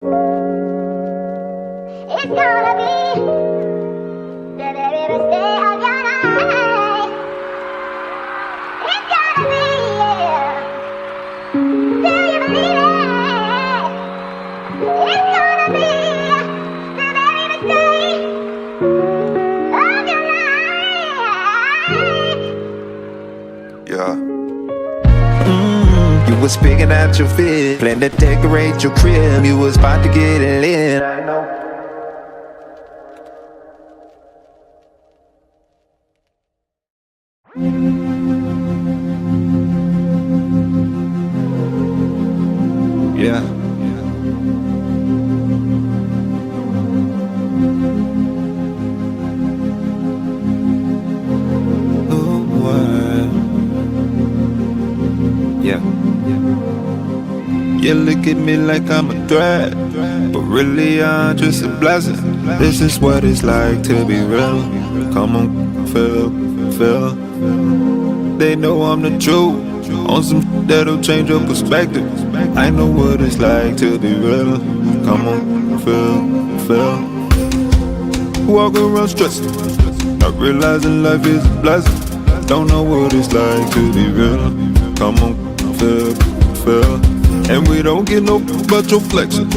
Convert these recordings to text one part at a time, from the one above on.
It's gonna be the very best day of your life. It's gonna be, yeah. Do you believe it? It's gonna be the very best day of your life. Yeah. You was picking out your fit, plan to decorate your crib. You was about to get it lit. I know. Yeah. Oh, what? Yeah. You look at me like I'm a threat, but really I'm just a blessing. This is what it's like to be real. Come on, feel. They know I'm the truth. On some that'll change your perspective. I know what it's like to be real. Come on, feel. Walk around stressed, not realizing life is a blessing. Don't know what it's like to be real. Come on, feel. And we don't get no but your flexing.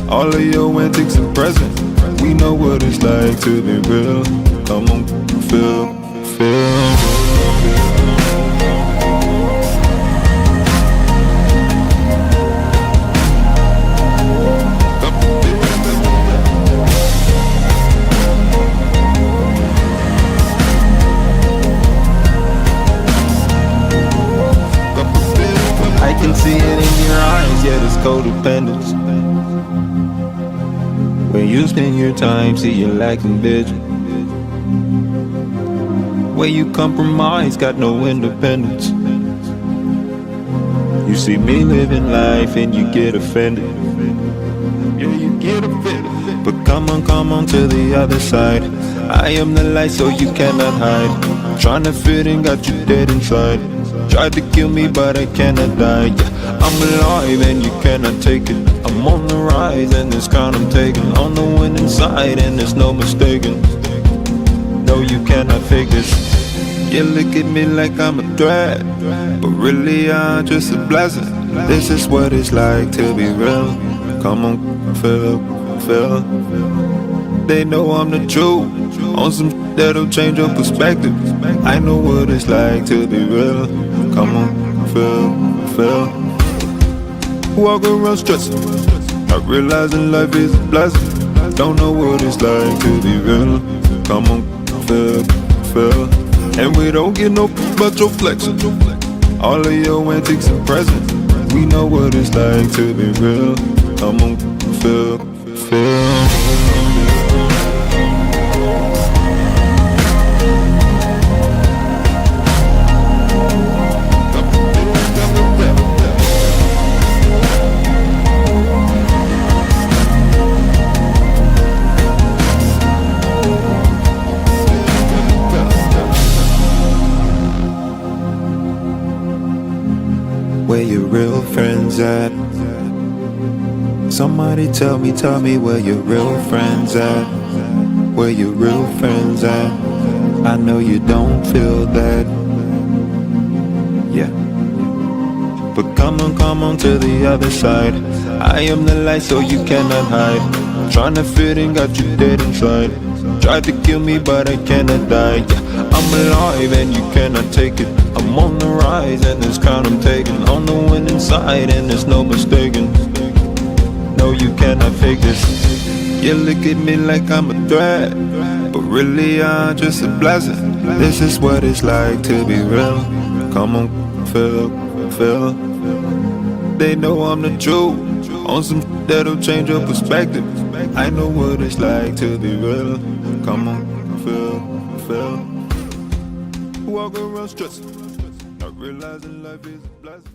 All of your antics and presents. We know what it's like to be real. Come on, feel. I can see it in your eyes, yeah, it's codependence. When you spend your time, see you're lacking vision. Where you compromise, got no independence. You see me living life and you get offended. Yeah, you get offended. But come on to the other side. I am the light so you cannot hide. Trying to fit in, got you dead inside. Tried to kill me but I cannot die, yeah. I'm alive and you cannot take it. I'm on the rise and this crown I'm taking. On the winning side and there's no mistaking. No, you cannot fake this. You look at me like I'm a threat, but really I'm just a blessing. This is what it's like to be real. Come on, feel. They know I'm the truth. On some that'll change your perspective. I know what it's like to be real. Come on, feel. Walk around stressed, not realizing life is a blessing. Don't know what it's like to be real. Come on, feel. And we don't get no but your flexing. All of your antics and presents. We know what it's like to be real. Come on, feel. Where your real friends at? Somebody tell me where your real friends at? Where your real friends at? I know you don't feel that. Yeah. But come on to the other side. I am the light so you cannot hide. Trying to fit in, got you dead inside. Tried to kill me but I cannot die, yeah. I'm alive and you cannot take it. I'm on the rise and this crown I'm taking. On the winning side and there's no mistaking. No, you cannot fake this. You look at me like I'm a threat, but really I'm just a blessing. This is what it's like to be real. Come on, feel. They know I'm the truth. On some that'll change your perspective. I know what it's like to be real. Come on, feel. Walk around stressed, not realizing life is a blessing.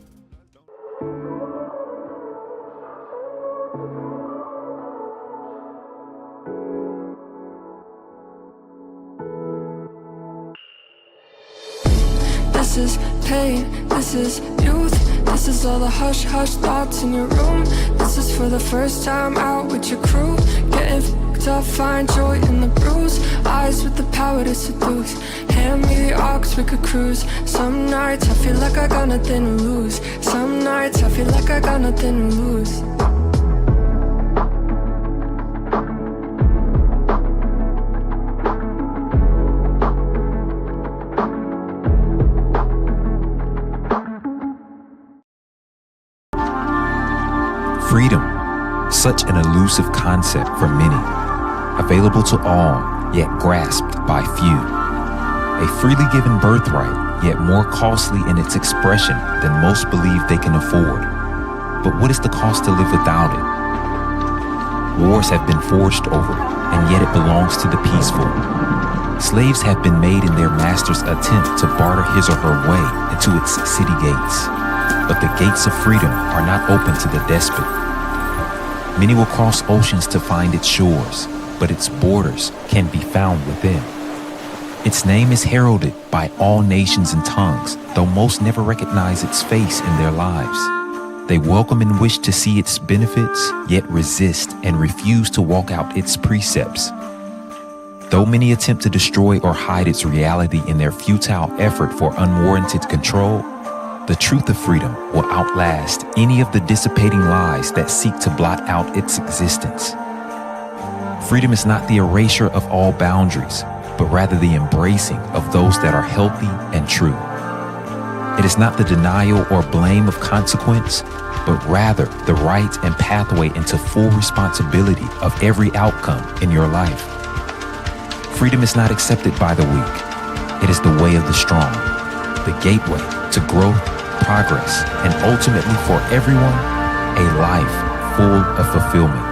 This is pain, this is youth, This is all the hush hush thoughts in your room. This is for the first time out with your crew. Getting fucked up, find joy in the bruise. Eyes with the power to seduce. Hand me the aux, we could cruise. Some nights I feel like I got nothing to lose. Some nights I feel like I got nothing to lose. Freedom, such an elusive concept for many, available to all, yet grasped by few. A freely given birthright, yet more costly in its expression than most believe they can afford. But what is the cost to live without it? Wars have been forged over it, and yet it belongs to the peaceful. Slaves have been made in their master's attempt to barter his or her way into its city gates. But the gates of freedom are not open to the despot. Many will cross oceans to find its shores, but its borders can be found within. Its name is heralded by all nations and tongues, though most never recognize its face in their lives. They welcome and wish to see its benefits, yet resist and refuse to walk out its precepts. Though many attempt to destroy or hide its reality in their futile effort for unwarranted control, the truth of freedom will outlast any of the dissipating lies that seek to blot out its existence. Freedom is not the erasure of all boundaries, but rather the embracing of those that are healthy and true. It is not the denial or blame of consequence, but rather the right and pathway into full responsibility of every outcome in your life. Freedom is not accepted by the weak. It is the way of the strong, the gateway to growth, progress, and ultimately for everyone, a life full of fulfillment.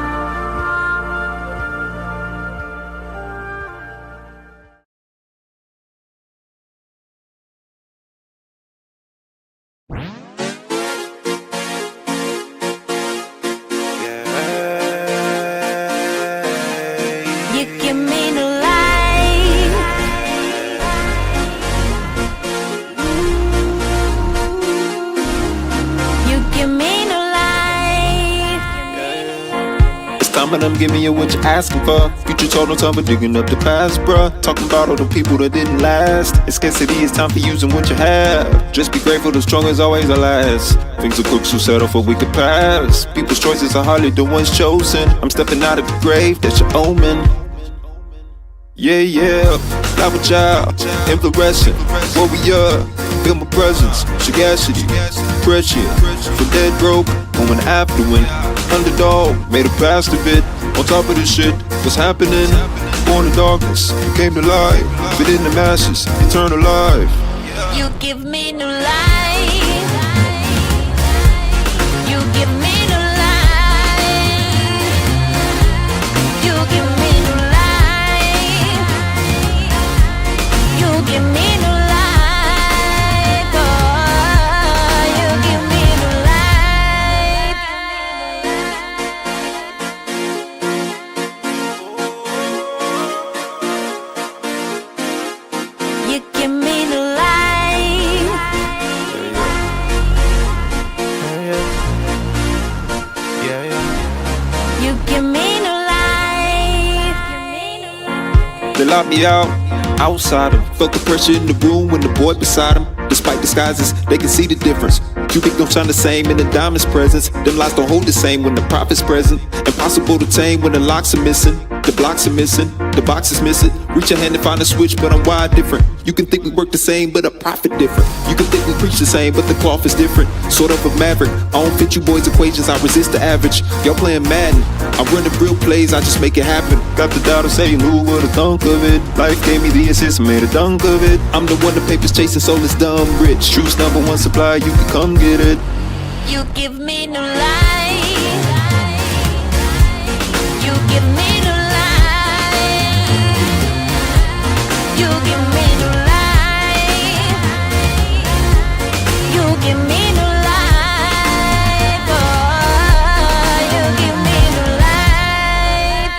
You give me new life. You give me new life. It's time and I'm giving you what you're asking for. Future told no time for digging up the past, bruh. Talking about all the people that didn't last. It's scarcity, it's time for using what you have. Just be grateful, the strong is always the last. Things are quick, so settle for we could pass. People's choices are hardly the ones chosen. I'm stepping out of the grave, that's your omen. Yeah, yeah, flower child, inflorescent, warrior, feel my presence, sagacity, pressure, from dead broke, going affluent, underdog, made a past of it, on top of this shit, what's happening, born in darkness, came to life, fit in the masses, eternal life. You give me new life. You give me new life. You give me new life. You give me new life. Oh, you give me new life. You give me new life. You give me new life. They locked me out, outsider. Felt the pressure in the room when the boy beside him. Despite disguises, they can see the difference. Cubic don't shine the same in the diamond's presence. Them lights don't hold the same when the prophet's present. Impossible to tame when the locks are missing. The blocks are missing, the box is missing. Reach your hand and find a switch, but I'm wired different. You can think we work the same, but a profit different. You can think we preach the same, but the cloth is different. Sort of a maverick, I don't fit you boys' equations, I resist the average. Y'all playing Madden, I'm running real plays, I just make it happen. Got the daughter saying, who would've thunk of it? Life gave me the assist, made a dunk of it. I'm the one the papers chasing, so it's dumb rich. Truth's number one supply, you can come get it. You give me new life. You give me new life. You give me new life. You give me new life. Oh, you give me new life.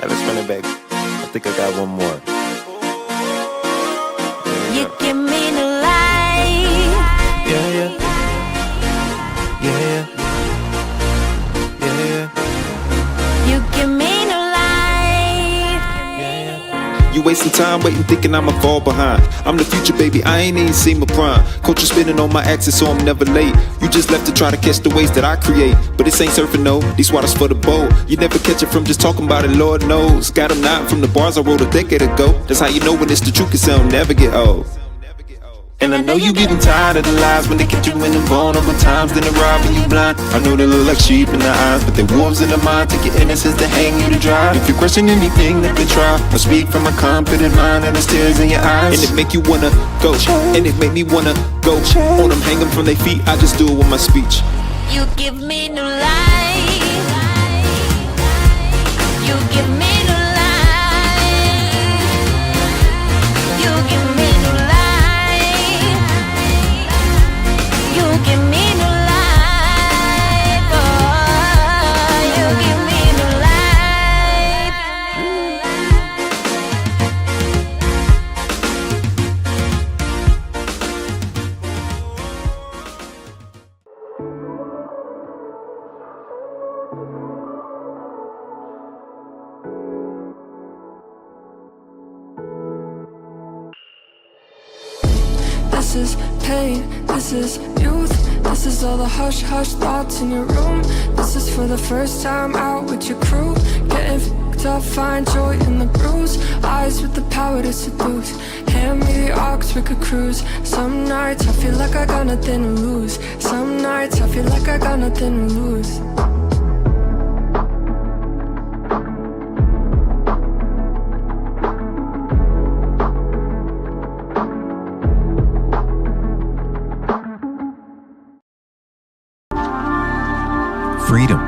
Hey, let's run it back. I think I got one more. You give me new life. You wasting time waiting, thinking I'ma fall behind. I'm the future, baby, I ain't even seen my prime. Culture spinning on my axis, so I'm never late. You just left to try to catch the waves that I create. But this ain't surfing, no, these waters for the boat. You never catch it from just talking about it, Lord knows. Got them nodding from the bars I wrote a decade ago. That's how you know when it's the truth, 'cause they'll never get old. And I know you getting tired of the lies when they catch you in the vulnerable times, then they robbing you blind. I know they look like sheep in the eyes, but they're wolves in the mind. Take your innocence to hang you to dry. If you question anything that they try, I speak from a confident mind and there's tears in your eyes. And it make you wanna go, and it make me wanna go on them, hang them from their feet. I just do it with my speech. You give me new life. You give me new life. You give me new life. You give me new life. Oh, you give me new life. This is pain, this is youth. This is all the hush hush thoughts in your room. This is for the first time out with your crew. Getting f***ed up, find joy in the bruise. Eyes with the power to seduce. Hand me the aux, we could cruise. Some nights I feel like I got nothing to lose. Some nights I feel like I got nothing to lose. Freedom,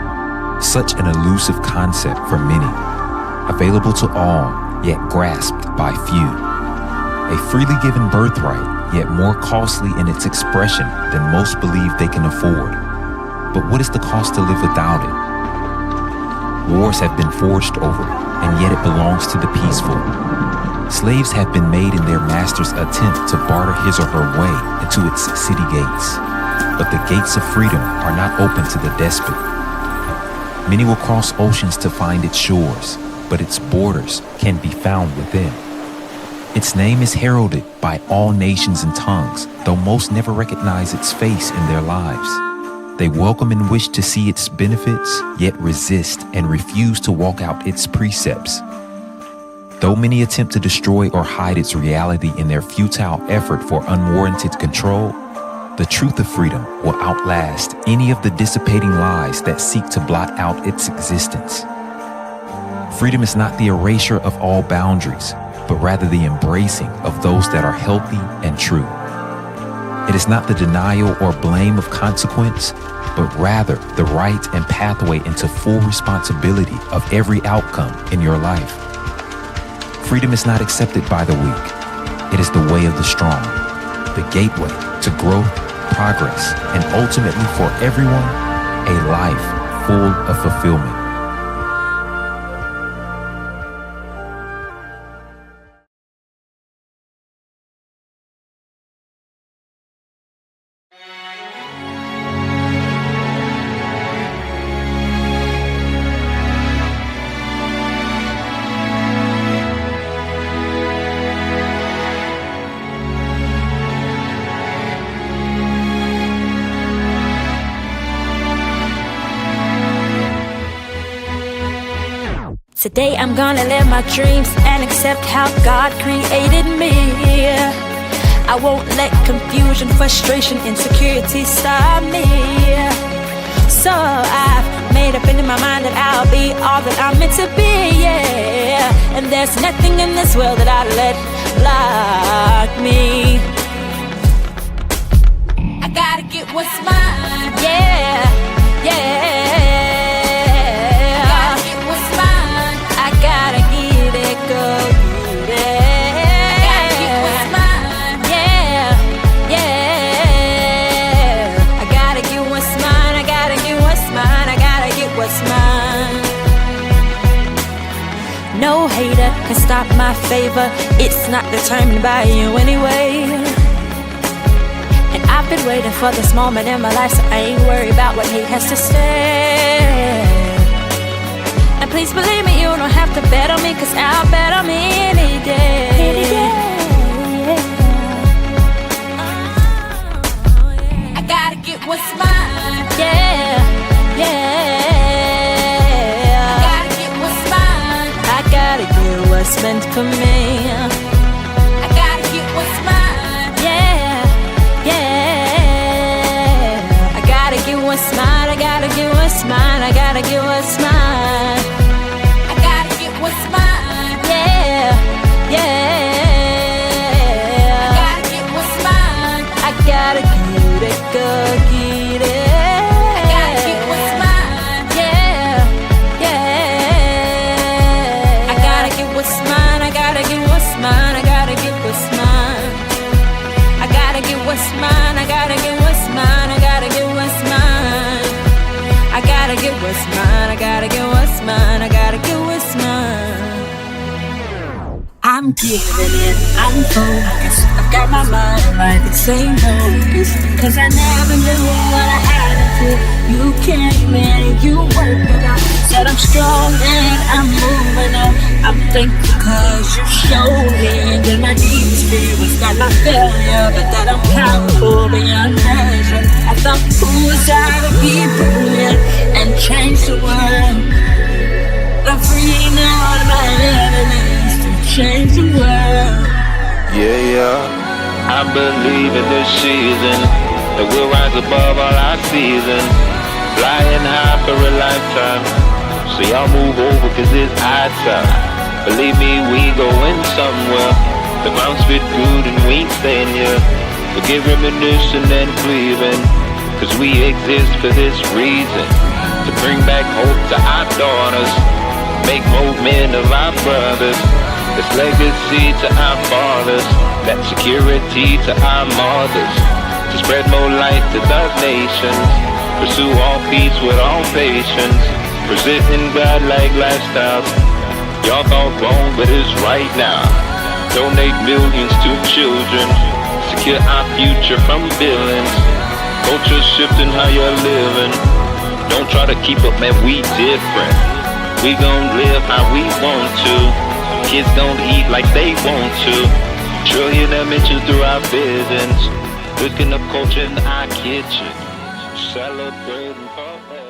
such an elusive concept for many, available to all, yet grasped by few. A freely given birthright, yet more costly in its expression than most believe they can afford. But what is the cost to live without it? Wars have been forged over it, and yet it belongs to the peaceful. Slaves have been made in their master's attempt to barter his or her way into its city gates. But the gates of freedom are not open to the despot. Many will cross oceans to find its shores, but its borders can be found within. Its name is heralded by all nations and tongues, though most never recognize its face in their lives. They welcome and wish to see its benefits, yet resist and refuse to walk out its precepts. Though many attempt to destroy or hide its reality in their futile effort for unwarranted control, the truth of freedom will outlast any of the dissipating lies that seek to blot out its existence. Freedom is not the erasure of all boundaries, but rather the embracing of those that are healthy and true. It is not the denial or blame of consequence, but rather the right and pathway into full responsibility of every outcome in your life. Freedom is not accepted by the weak. It is the way of the strong, the gateway to growth, progress, and ultimately for everyone, a life full of fulfillment. Today I'm gonna live my dreams and accept how God created me. I won't let confusion, frustration, insecurity stop me. So I've made up in my mind that I'll be all that I'm meant to be, yeah. And there's nothing in this world that I'd let block me. I gotta get what's mine, yeah, yeah. No hater can stop my favor. It's not determined by you anyway. And I've been waiting for this moment in my life, so I ain't worried about what he has to say. And please believe me, you don't have to bet on me, 'cause I'll bet on me any day. I gotta get what's mine. Yeah, yeah. I gotta get what's mine. I gotta get what's meant for me. I gotta get what's mine. Yeah, yeah. I gotta get what's mine. I gotta get what's mine. I gotta get what's mine. I gotta get what's mine. Yeah, yeah. I gotta get what's mine. I gotta get it, go get it. I gotta get what's mine. Yeah, yeah. I gotta get what's mine. I gotta get what's mine. I gotta get what's mine. I gotta get what's mine. I gotta get what's mine. I gotta get what's mine. I gotta get what's mine. I gotta get what's mine. I gotta get what's mine. I'm giving it, I'm focused. I've got my mind right, it's ain't focus. 'Cause I never knew what I had until you came in, you worked it out. Said I'm strong and I'm moving on. I'm thankful 'cause you showed me that my deepest fear was not my failure, but that I'm powerful beyond measure. I thought, who was I to be brilliant and change the world? I'm free now of my enemies to change the world. Yeah, I believe in this season that we'll rise above all our seasons, flying high for a lifetime. So y'all move over 'cause it's high time. Believe me, we going somewhere. The ground's fit good and we ain't staying here. Forget reminiscing and grieving, 'cause we exist for this reason, to bring back hope to our daughters, make more men of our brothers. This legacy to our fathers, that security to our mothers, to spread more light to the nations, pursue all peace with all patience, presenting God-like lifestyles. Y'all thought wrong, but it's right now. Donate millions to children, secure our future from villains. Culture shifting how you're living. Don't try to keep up, man, we different. We gon' live how we want to. Kids gon' eat like they want to. Trillion dimensions through our visions. Cooking up culture in our kitchen. Celebrating forever.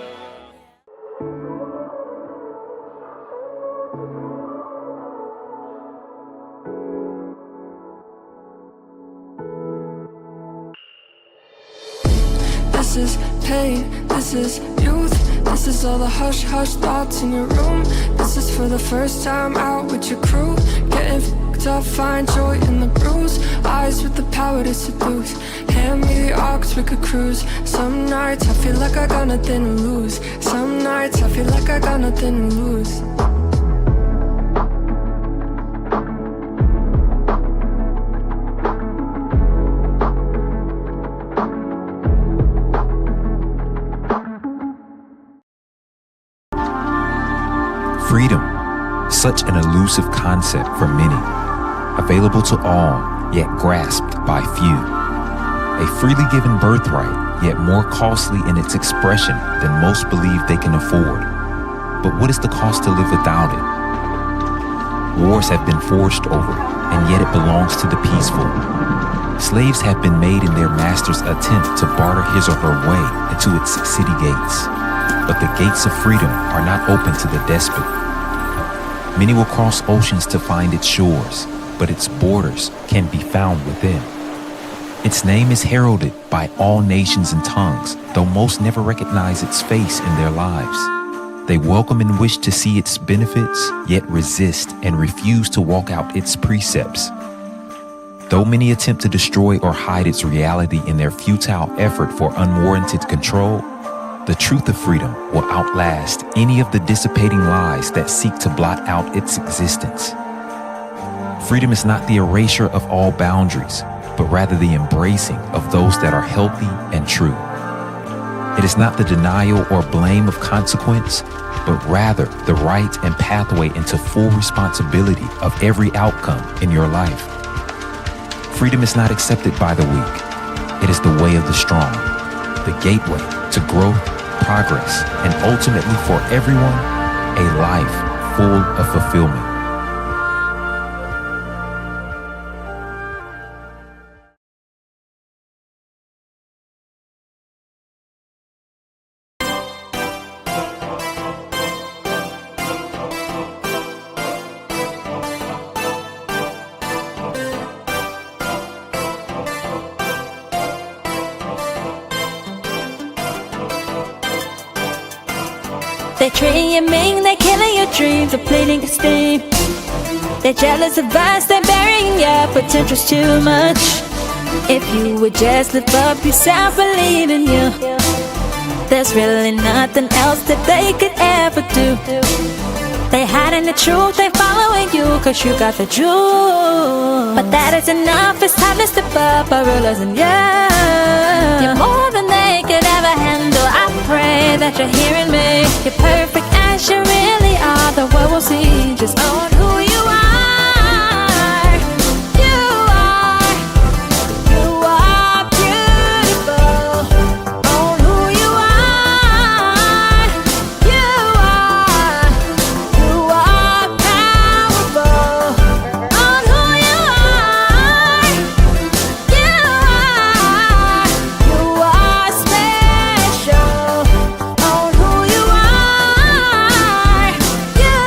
This is pain, this is youth. This is all the hush-hush thoughts in your room. This is for the first time out with your crew. Getting f***ed up, find joy in the bruise. Eyes with the power to seduce. Hand me the aux, we could cruise. Some nights I feel like I got nothing to lose. Some nights I feel like I got nothing to lose. Freedom, such an elusive concept for many, available to all, yet grasped by few. A freely given birthright, yet more costly in its expression than most believe they can afford. But what is the cost to live without it? Wars have been forged over it, and yet it belongs to the peaceful. Slaves have been made in their master's attempt to barter his or her way into its city gates. But the gates of freedom are not open to the despot. Many will cross oceans to find its shores, but its borders can be found within. Its name is heralded by all nations and tongues, though most never recognize its face in their lives. They welcome and wish to see its benefits, yet resist and refuse to walk out its precepts. Though many attempt to destroy or hide its reality in their futile effort for unwarranted control, the truth of freedom will outlast any of the dissipating lies that seek to blot out its existence. Freedom is not the erasure of all boundaries, but rather the embracing of those that are healthy and true. It is not the denial or blame of consequence, but rather the right and pathway into full responsibility of every outcome in your life. Freedom is not accepted by the weak. It is the way of the strong, the gateway to growth, progress, and ultimately for everyone, a life full of fulfillment. They're dreaming, they're killing your dreams, they're bleeding your steam. They're jealous of us, they're burying your potential's too much. If you would just lift up yourself, believe in you, there's really nothing else that they could ever do. They hiding the truth, they following you, cause you got the jewel. But that is enough, it's time to step up by realizing you're more than they could ever handle. I pray that you're hearing me. You're perfect as you really are. The world will see just own who you are. You are, you are beautiful. Own who you are. You are, you are powerful. Own who you are. You are, you are special. Own who you are. You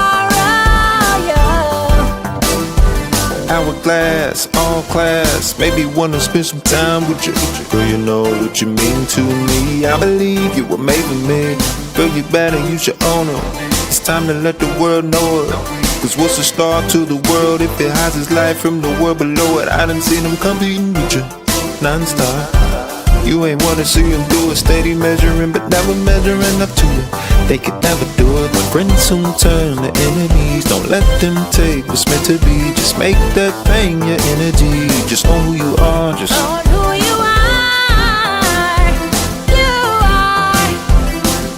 are royal. Hourglass, all class. Maybe wanna spend some time with you. Girl, you know what you mean to me. I believe you were made for me. Girl, you better use your honor. It's time to let the world know it. Cause what's a star to the world if it hides its light from the world below it? I done seen them competing with you, non-stop. You ain't wanna see them do it. Steady measuring, but never measuring up to it. They could never do it. When friends soon turn to enemies, don't let them take what's meant to be. Just make that thing your energy. Just own who you are. Just Own who you are. You are,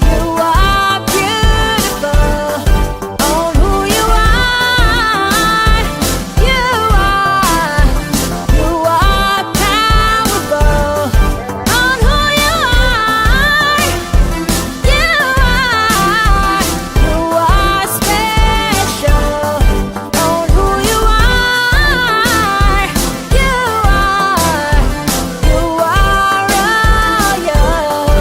you are beautiful. Own who you are. You are, you are powerful. Own who you are. You are special. Own who you are. You are royal.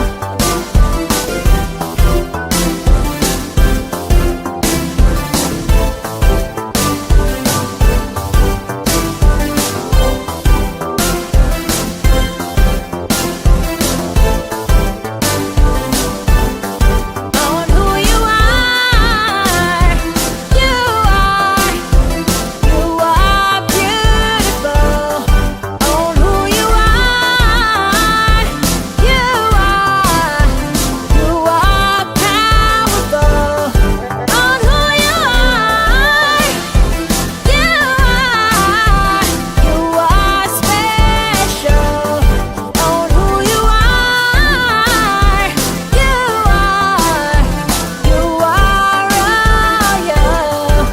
Own who you are. You are beautiful. Own who you are. You are powerful. Own who you are. You are special. Own who you are. You are royal.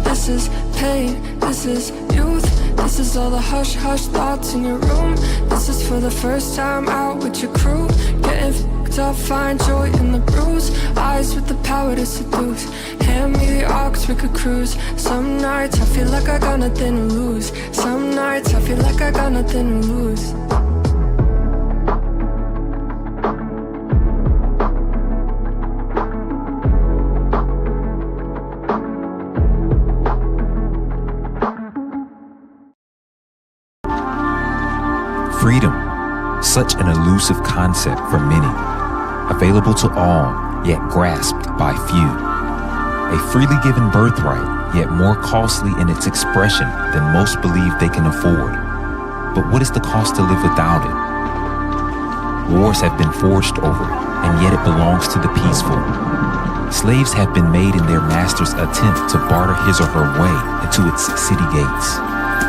This is pain, this is youth. This is all the hush hush thoughts in your room. This is for the first time out with your crew. Getting fucked up, find joy in the bruise. Eyes with the power to seduce. Hand me the aux, we could cruise. Some nights I feel like I got nothing to lose. Some nights I feel like I got nothing to lose. Freedom, such an elusive concept for many, available to all, yet grasped by few. A freely given birthright, yet more costly in its expression than most believe they can afford. But what is the cost to live without it? Wars have been forged over it, and yet it belongs to the peaceful. Slaves have been made in their master's attempt to barter his or her way into its city gates.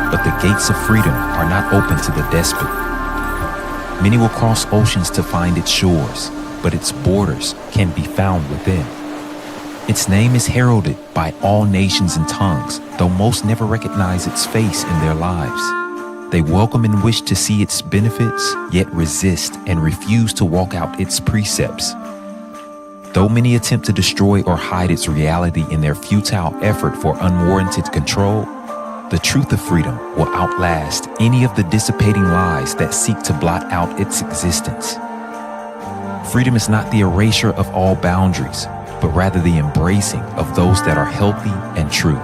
But the gates of freedom are not open to the despot. Many will cross oceans to find its shores, but its borders can be found within. Its name is heralded by all nations and tongues, though most never recognize its face in their lives. They welcome and wish to see its benefits, yet resist and refuse to walk out its precepts. Though many attempt to destroy or hide its reality in their futile effort for unwarranted control, the truth of freedom will outlast any of the dissipating lies that seek to blot out its existence. Freedom is not the erasure of all boundaries, but rather the embracing of those that are healthy and true.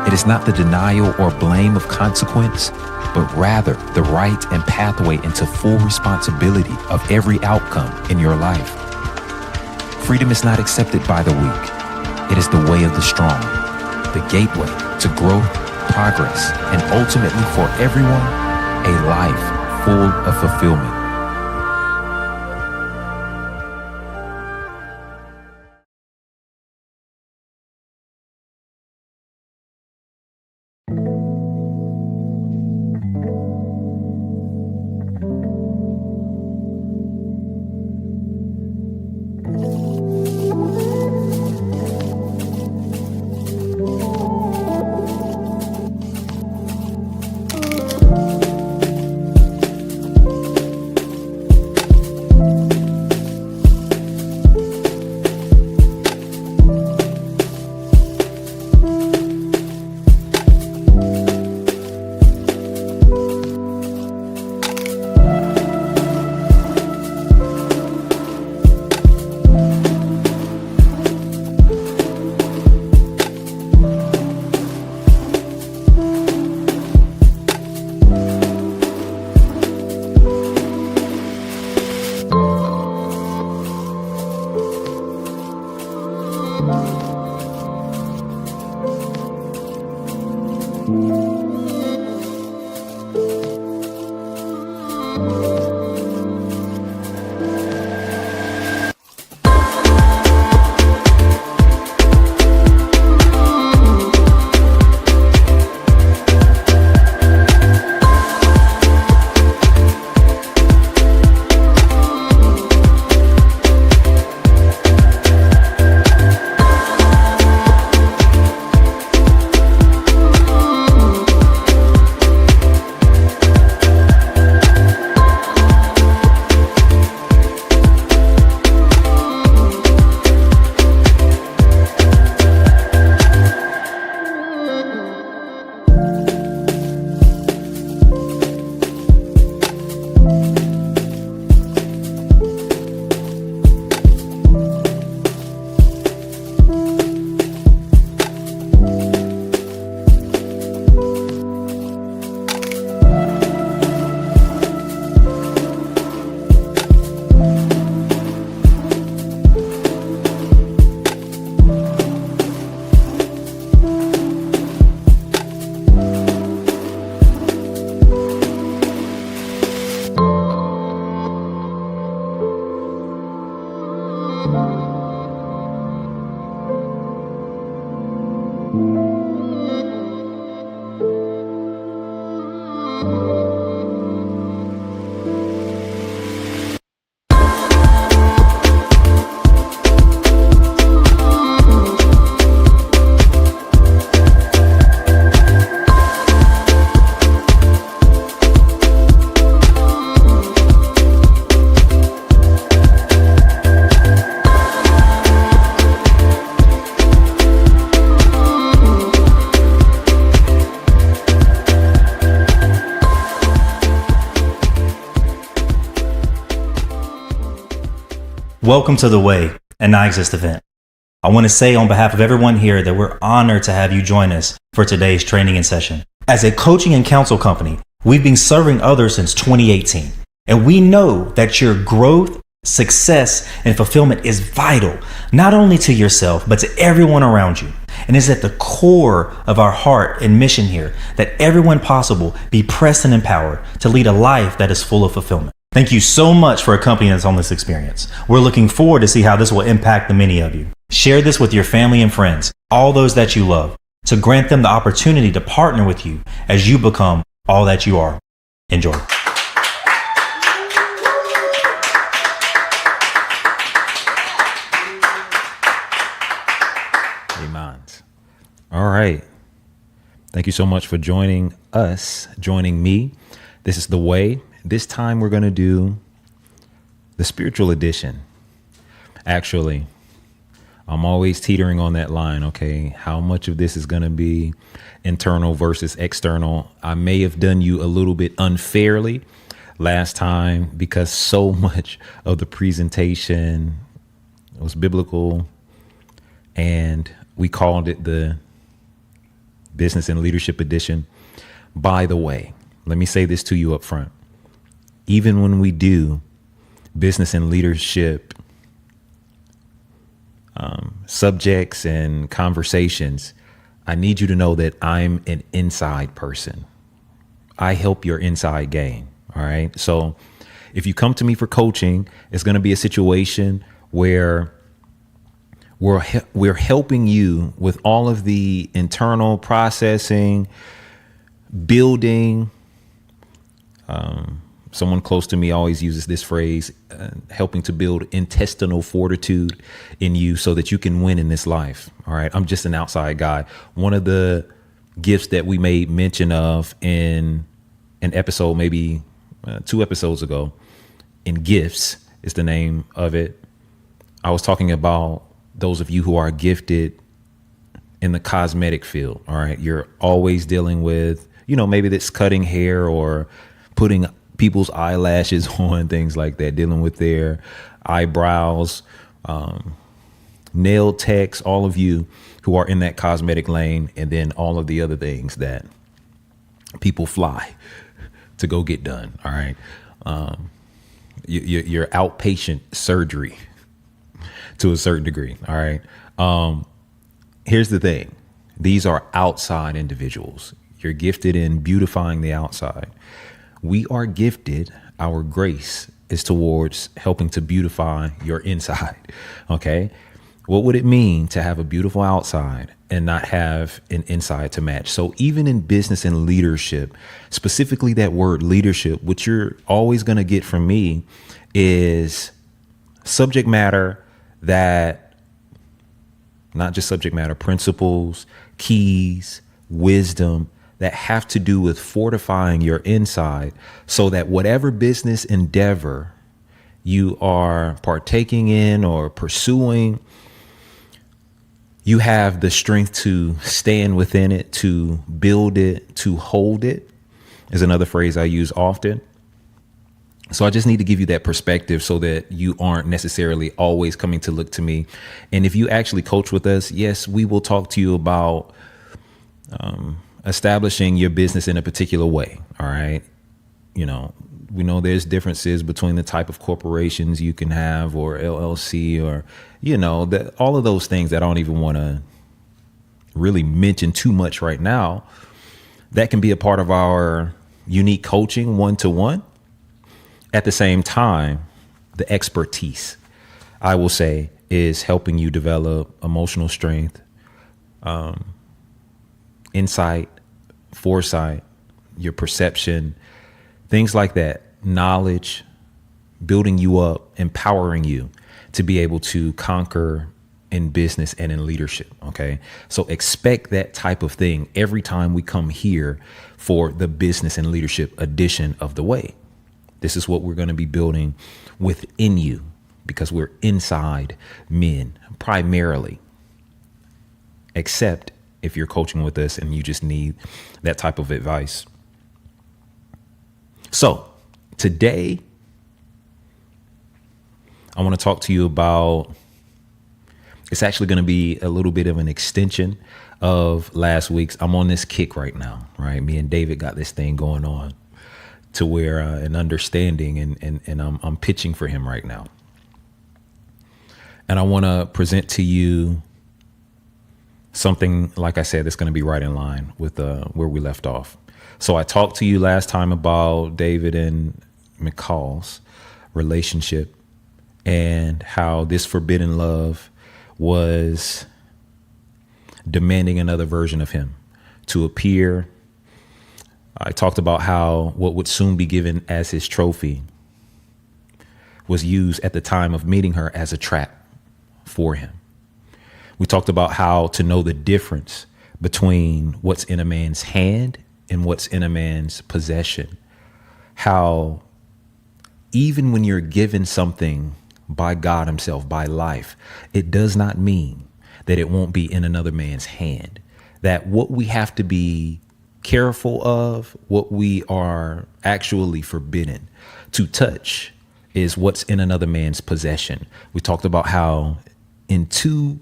It is not the denial or blame of consequence, but rather the right and pathway into full responsibility of every outcome in your life. Freedom is not accepted by the weak. It is the way of the strong, the gateway to growth, progress, and ultimately for everyone, a life full of fulfillment. Welcome to The Way, an Iexist event. I want to say on behalf of everyone here that we're honored to have you join us for today's training and session. As a coaching and counsel company, We've been serving others since 2018, and we know that your growth, success, and fulfillment is vital, not only to yourself, but to everyone around you. And it's at the core of our heart and mission here that everyone possible be pressed and empowered to lead a life that is full of fulfillment. Thank you so much for accompanying us on this experience. We're looking forward to see how this will impact the many of you. Share this with your family and friends, all those that you love, to grant them the opportunity to partner with you as you become all that you are. Enjoy. All right. Thank you so much for joining me. This is The Way. This time we're going to do the spiritual edition. Actually, I'm always teetering on that line, okay? How much of this is going to be internal versus external? I may have done you a little bit unfairly last time because so much of the presentation was biblical, and we called it the Business and Leadership Edition. By the way, let me say this to you up front. Even when we do business and leadership subjects and conversations, I need you to know that I'm an inside person. I help your inside game. All right. So if you come to me for coaching, it's going to be a situation where we're helping you with all of the internal processing, building. Someone close to me always uses this phrase, helping to build intestinal fortitude in you so that you can win in this life. All right. I'm just an outside guy. One of the gifts that we made mention of in an episode, maybe 2 episodes ago, in Gifts is the name of it. I was talking about those of you who are gifted in the cosmetic field. All right. You're always dealing with, maybe that's cutting hair or putting people's eyelashes on, things like that, dealing with their eyebrows, nail techs, all of you who are in that cosmetic lane, and then all of the other things that people fly to go get done. All right. Your outpatient surgery to a certain degree. All right. Here's the thing. These are outside individuals. You're gifted in beautifying the outside. We are gifted. Our grace is towards helping to beautify your inside. Okay. What would it mean to have a beautiful outside and not have an inside to match? So even in business and leadership, specifically that word leadership, what you're always going to get from me is subject matter that, not just subject matter, principles, keys, wisdom that have to do with fortifying your inside so that whatever business endeavor you are partaking in or pursuing, you have the strength to stand within it, to build it, to hold it, is another phrase I use often. So I just need to give you that perspective so that you aren't necessarily always coming to look to me. And if you actually coach with us, yes, we will talk to you about establishing your business in a particular way. All right. We know there's differences between the type of corporations you can have or LLC or, all of those things that I don't even want to really mention too much right now. That can be a part of our unique coaching one-to-one. At the same time, the expertise, I will say, is helping you develop emotional strength, insight, foresight, your perception, things like that, knowledge, building you up, empowering you to be able to conquer in business and in leadership. Okay. So expect that type of thing every time we come here for the business and leadership edition of The Way. This is what we're going to be building within you because we're inside men primarily, except if you're coaching with us and you just need that type of advice. So today, I want to talk to you about, it's actually going to be a little bit of an extension of last week's. I'm on this kick right now, right? Me and David got this thing going on. to where an understanding, and I'm pitching for him right now. And I want to present to you something, like I said, that's going to be right in line with where we left off. So I talked to you last time about David and Michal's relationship and how this forbidden love was demanding another version of him to appear. I talked about how what would soon be given as his trophy was used at the time of meeting her as a trap for him. We talked about how to know the difference between what's in a man's hand and what's in a man's possession. How even when you're given something by God himself, by life, it does not mean that it won't be in another man's hand. That what we have to be careful of, what we are actually forbidden to touch, is what's in another man's possession. We talked about how in two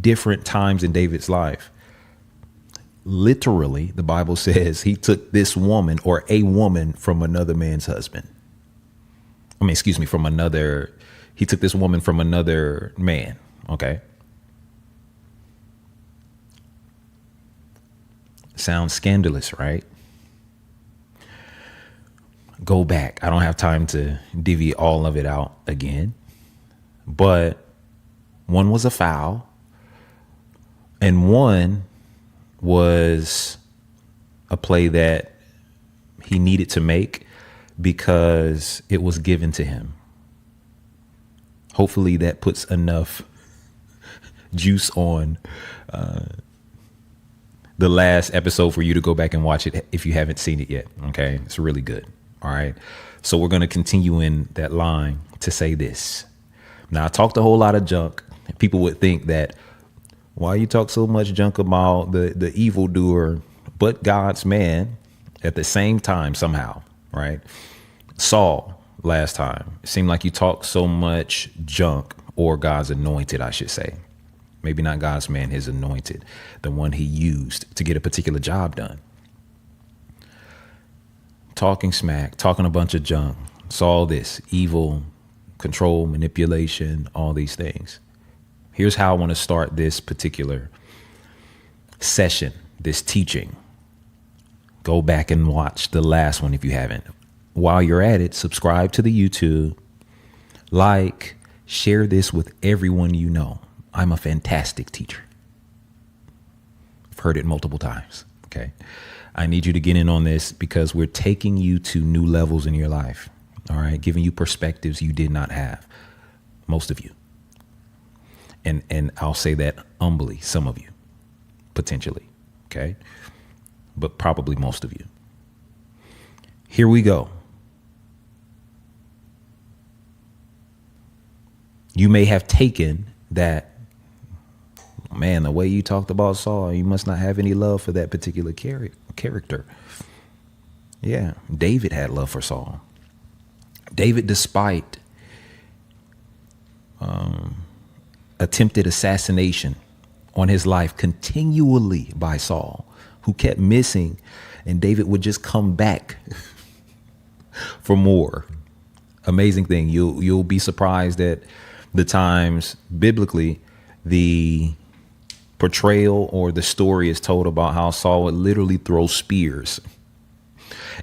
different times in David's life, literally, the Bible says he took this woman, or a woman, from another man's husband. He took this woman from another man. Okay. Sounds scandalous, right? Go back. I don't have time to divvy all of it out again. But one was a foul, and one was a play that he needed to make because it was given to him. Hopefully that puts enough juice on the last episode for you to go back and watch it if you haven't seen it yet. Okay, it's really good. All right. So we're going to continue in that line to say this. Now, I talked a whole lot of junk. People would think that, why you talk so much junk about the evildoer, but God's man at the same time somehow, right? Saul, last time, it seemed like you talked so much junk, or God's anointed, I should say. Maybe not God's man, his anointed, the one he used to get a particular job done. Talking smack, talking a bunch of junk. Saw this evil, control, manipulation, all these things. Here's how I want to start this particular session, this teaching. Go back and watch the last one if you haven't. While you're at it, subscribe to the YouTube, like, share this with everyone you know. I'm a fantastic teacher. I've heard it multiple times. Okay. I need you to get in on this because we're taking you to new levels in your life. All right. Giving you perspectives you did not have. Most of you. And I'll say that humbly, some of you, potentially. Okay. But probably most of you. Here we go. You may have taken that, man, the way you talked about Saul, you must not have any love for that particular character. Yeah, David had love for Saul. David, despite attempted assassination on his life continually by Saul, who kept missing, and David would just come back for more. Amazing thing. You'll be surprised at the times biblically the portrayal or the story is told about how Saul would literally throw spears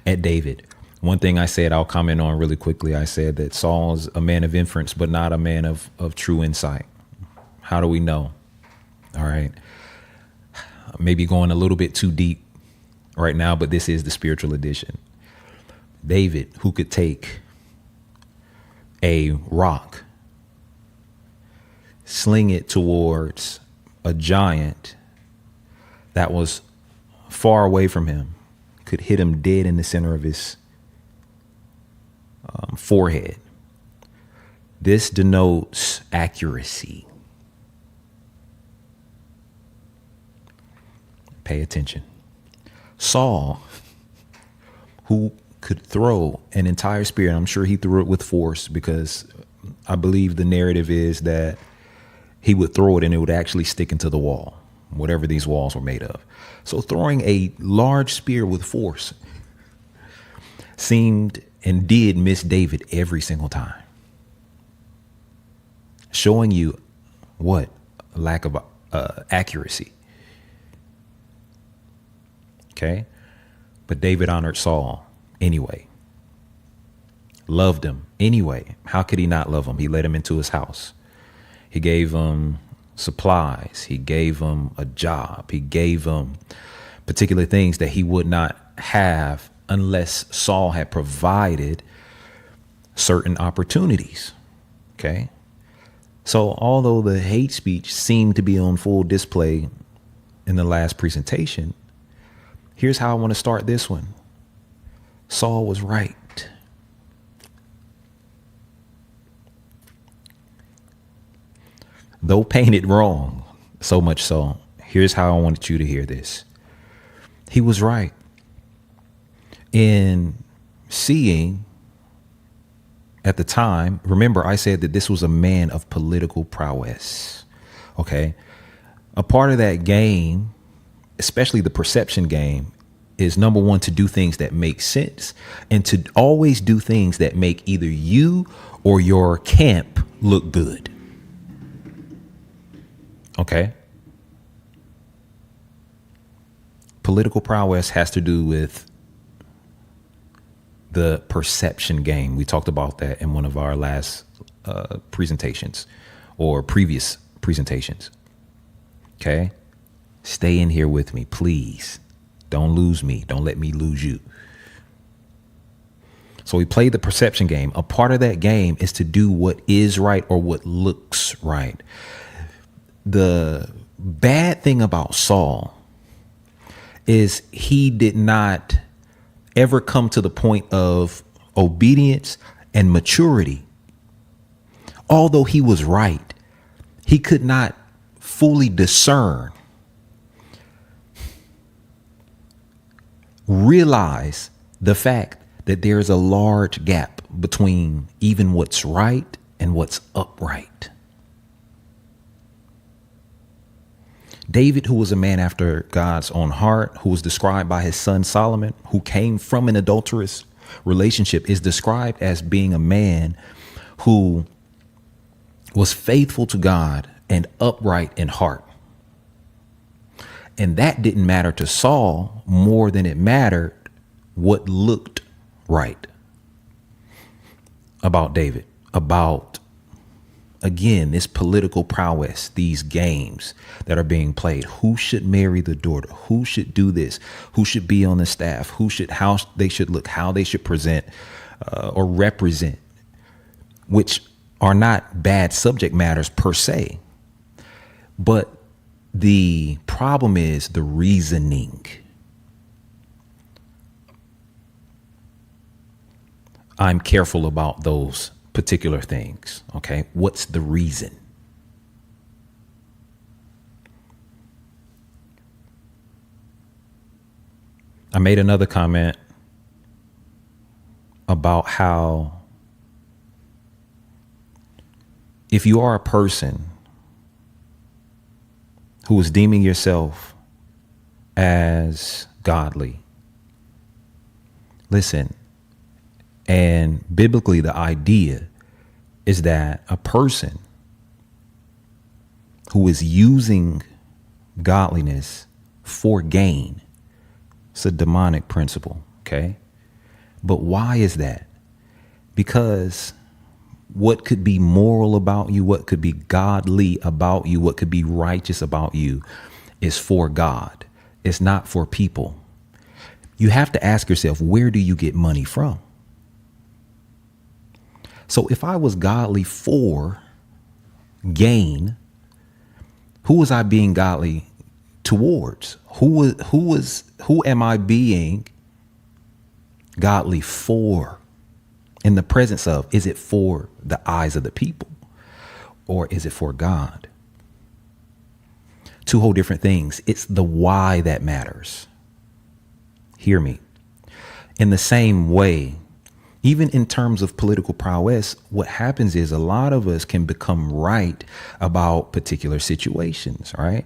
at David. One thing I said, I'll comment on really quickly. I said that Saul is a man of inference, but not a man of true insight. How do we know? All right. Maybe going a little bit too deep right now, but this is the spiritual edition. David, who could take a rock, sling it towards a giant that was far away from him, could hit him dead in the center of his forehead. This denotes accuracy. Pay attention. Saul, who could throw an entire spear, and I'm sure he threw it with force, because I believe the narrative is that he would throw it and it would actually stick into the wall, whatever these walls were made of. So throwing a large spear with force seemed and did miss David every single time. Showing you what? A lack of accuracy. Okay. But David honored Saul anyway. Loved him anyway. How could he not love him? He let him into his house. He gave him supplies. He gave him a job. He gave him particular things that he would not have unless Saul had provided certain opportunities. Okay. So although the hate speech seemed to be on full display in the last presentation, here's how I want to start this one. Saul was right. Though painted wrong, so much so, here's how I wanted you to hear this. He was right in seeing at the time. Remember, I said that this was a man of political prowess. Okay. A part of that game, especially the perception game, is number one, to do things that make sense and to always do things that make either you or your camp look good. Okay. Political prowess has to do with the perception game. We talked about that in one of our last presentations or previous presentations. Okay. Stay in here with me, please. Don't lose me. Don't let me lose you. So we played the perception game. A part of that game is to do what is right or what looks right. The bad thing about Saul is he did not ever come to the point of obedience and maturity. Although he was right, he could not fully discern, realize the fact that there is a large gap between even what's right and what's upright. David, who was a man after God's own heart, who was described by his son Solomon, who came from an adulterous relationship, is described as being a man who was faithful to God and upright in heart. And that didn't matter to Saul more than it mattered what looked right about David, about, again, this political prowess, these games that are being played. Who should marry the daughter? Who should do this? Who should be on the staff? How they should look, how they should present or represent, which are not bad subject matters per se. But the problem is the reasoning. I'm careful about those particular things. Okay. What's the reason? I made another comment about how if you are a person who is deeming yourself as godly, listen, and biblically, the idea is that a person who is using godliness for gain, it's a demonic principle. Okay. But why is that? Because what could be moral about you, what could be godly about you, what could be righteous about you is for God. It's not for people. You have to ask yourself, where do you get money from? So if I was godly for gain, who was I being godly towards? Who am I being godly for? In the presence of, is it for the eyes of the people or is it for God? Two whole different things. It's the why that matters. Hear me. In the same way, even in terms of political prowess, what happens is a lot of us can become right about particular situations, right?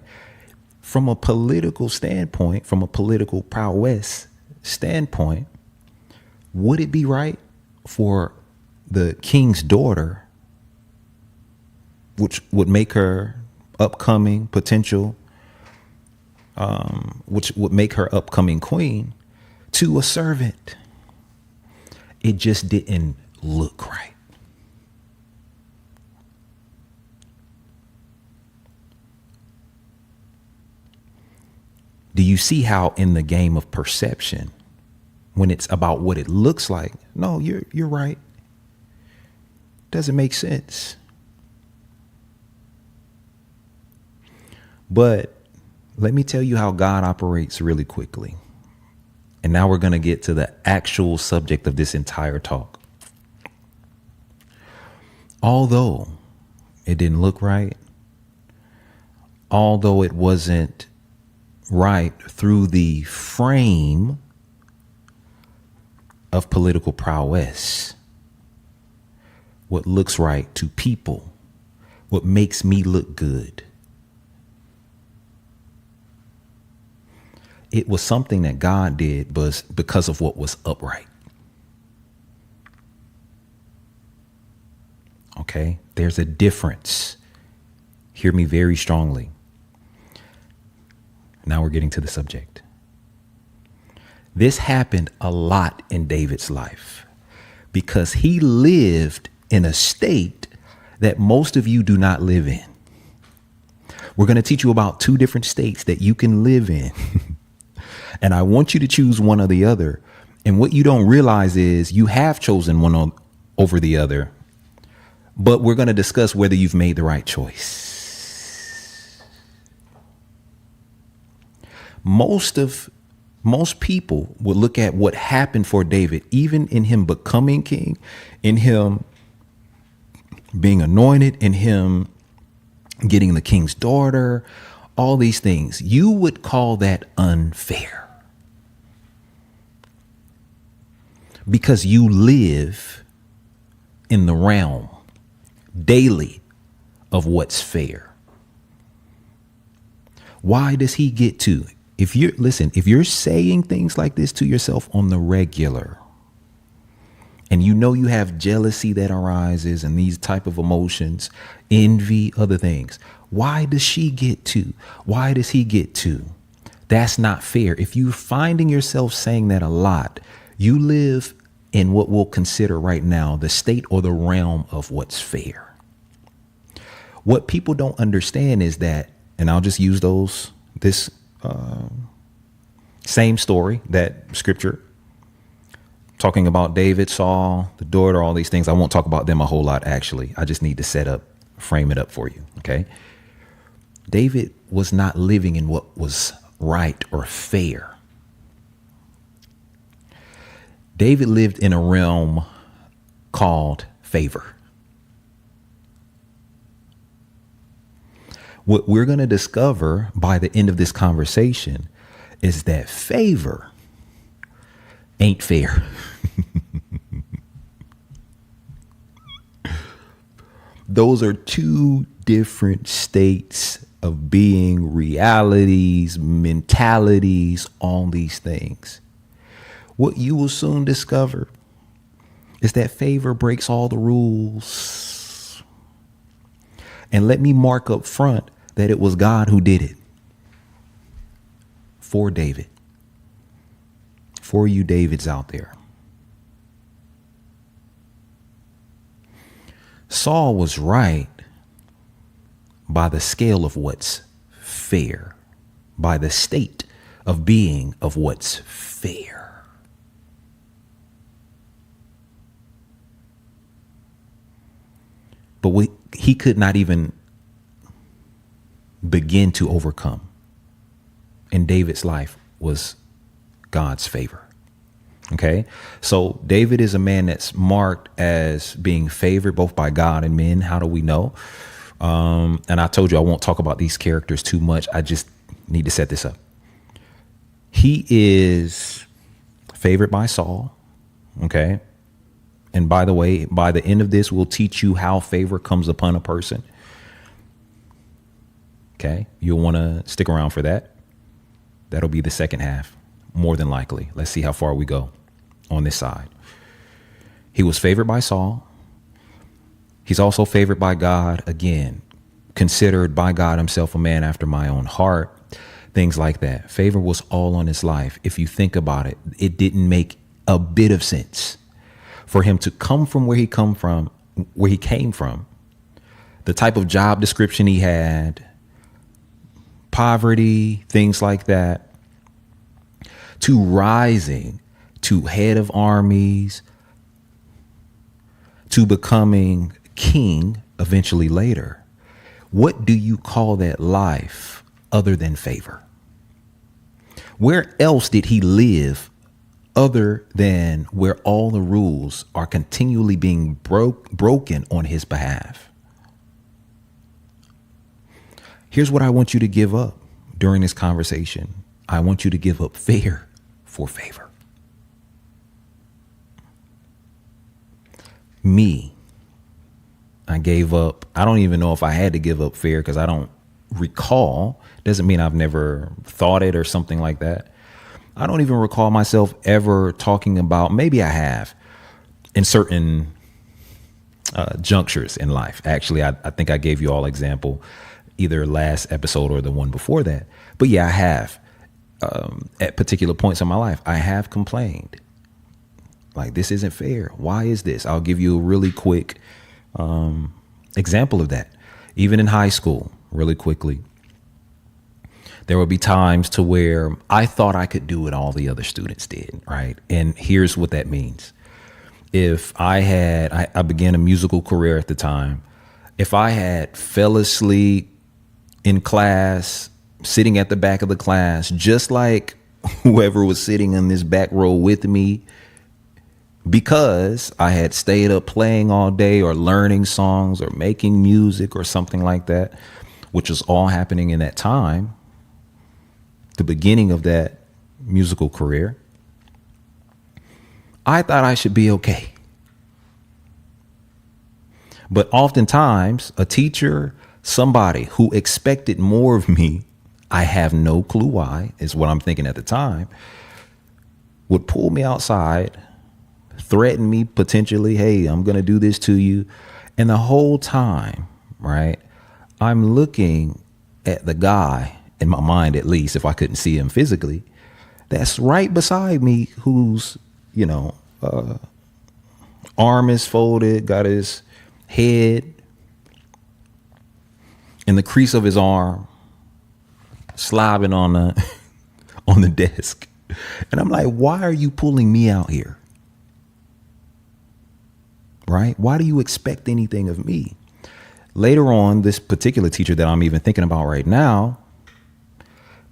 From a political standpoint, from a political prowess standpoint, would it be right for the king's daughter, which would make her upcoming potential, which would make her upcoming queen, to a servant? It just didn't look right. Do you see how in the game of perception, when it's about what it looks like, no, you're right. Doesn't make sense. But let me tell you how God operates really quickly. And now we're going to get to the actual subject of this entire talk. Although it didn't look right, although it wasn't right through the frame of political prowess, what looks right to people, what makes me look good, it was something that God did was because of what was upright. Okay, there's a difference. Hear me very strongly. Now we're getting to the subject. This happened a lot in David's life because he lived in a state that most of you do not live in. We're going to teach you about 2 different states that you can live in. And I want you to choose one or the other. And what you don't realize is you have chosen one over the other. But we're going to discuss whether you've made the right choice. Most people would look at what happened for David, even in him becoming king, in him being anointed, in him getting the king's daughter, all these things. You would call that unfair because you live in the realm daily of what's fair. Why does he get to? If you're saying things like this to yourself on the regular, and you know you have jealousy that arises and these type of emotions, envy, other things, why does she get to? Why does he get to? That's not fair. If you're finding yourself saying that a lot, you live in what we'll consider right now the state or the realm of what's fair. What people don't understand is that, and I'll just use this same story, that scripture talking about David, Saul, the daughter, all these things. I won't talk about them a whole lot, actually. I just need to frame it up for you. Okay. David was not living in what was right or fair. David lived in a realm called favor. What we're going to discover by the end of this conversation is that favor ain't fair. Those are 2 different states of being, realities, mentalities, all these things. What you will soon discover is that favor breaks all the rules. And let me mark up front that it was God who did it for David, for you Davids out there. Saul was right by the scale of what's fair, by the state of being of what's fair. But he could not even begin to overcome in David's life was God's favor. Okay, so David is a man that's marked as being favored both by God and men. How do we know? And I told you I won't talk about these characters too much. I just need to set this up. He is favored by Saul. Okay. And by the way, by the end of this, we'll teach you how favor comes upon a person. Okay. You'll want to stick around for that. That'll be the second half, more than likely. Let's see how far we go. on this side. He was favored by Saul. He's also favored by God, again, considered by God himself a man after my own heart, things like that. Favor was all on his life. If you think about it, it didn't make a bit of sense for him to come from where he came from, the type of job description he had, poverty, things like that, to rising to head of armies, to becoming king eventually later. What do you call that life other than favor? Where else did he live other than where all the rules are continually being broken on his behalf? Here's what I want you to give up during this conversation. I want you to give up fear for favor. Me, I gave up. I don't even know if I had to give up fear because I don't recall. Doesn't mean I've never thought it or something like that. I don't even recall myself ever talking about, maybe I have in certain junctures in life. Actually, I think I gave you all example either last episode or the one before that. But yeah, I have at particular points in my life, I have complained. Like, this isn't fair. Why is this? I'll give you a really quick example of that. Even in high school, really quickly, there would be times to where I thought I could do what all the other students did, right? And here's what that means. If I began a musical career at the time. If I had fell asleep in class, sitting at the back of the class, just like whoever was sitting in this back row with me, because I had stayed up playing all day or learning songs or making music or something like that, which was all happening in that time, the beginning of that musical career, I thought I should be okay. But oftentimes a teacher, somebody who expected more of me, I have no clue why, is what I'm thinking at the time, would pull me outside, threaten me potentially, hey, I'm going to do this to you. And the whole time, right, I'm looking at the guy, in my mind at least, if I couldn't see him physically, that's right beside me, whose, arm is folded, got his head in the crease of his arm, slobbing on the desk. And I'm like, why are you pulling me out here? Right? Why do you expect anything of me? Later on, this particular teacher that I'm even thinking about right now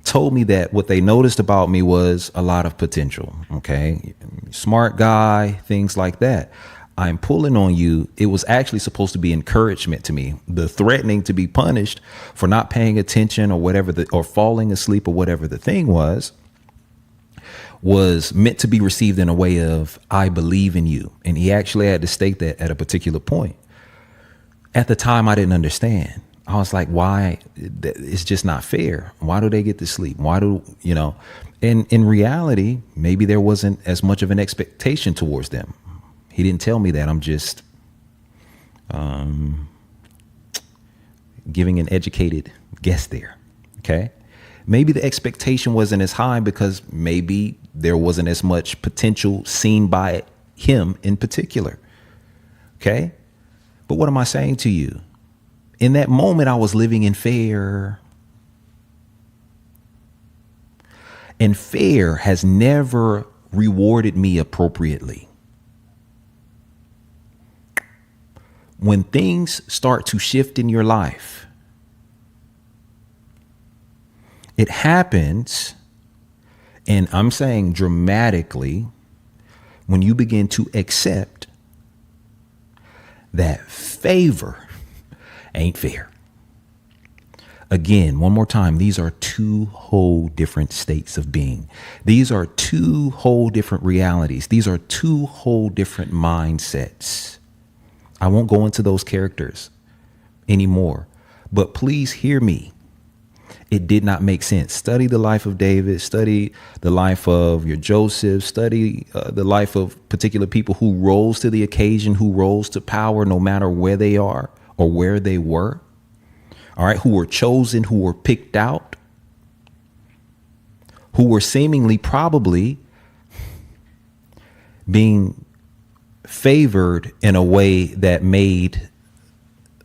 told me that what they noticed about me was a lot of potential. Okay. Smart guy, things like that. I'm pulling on you. It was actually supposed to be encouragement to me. The threatening to be punished for not paying attention or whatever, or falling asleep or whatever the thing was meant to be received in a way of, I believe in you. And he actually had to state that at a particular point. At the time, I didn't understand. I was like, why? It's just not fair. Why do they get to sleep? Why do, and in reality, maybe there wasn't as much of an expectation towards them. He didn't tell me that. I'm just giving an educated guess there. Okay. Maybe the expectation wasn't as high because maybe there wasn't as much potential seen by him in particular. Okay. But what am I saying to you? In that moment, I was living in fear. And fear has never rewarded me appropriately. When things start to shift in your life, it happens, and I'm saying dramatically, when you begin to accept that favor ain't fair. Again, one more time, these are two whole different states of being. These are two whole different realities. These are two whole different mindsets. I won't go into those characters anymore, but please hear me. It did not make sense. Study the life of David, study the life of your Joseph, study the life of particular people who rose to the occasion, who rose to power, no matter where they are or where they were. All right. Who were chosen, who were picked out, who were seemingly probably being favored in a way that made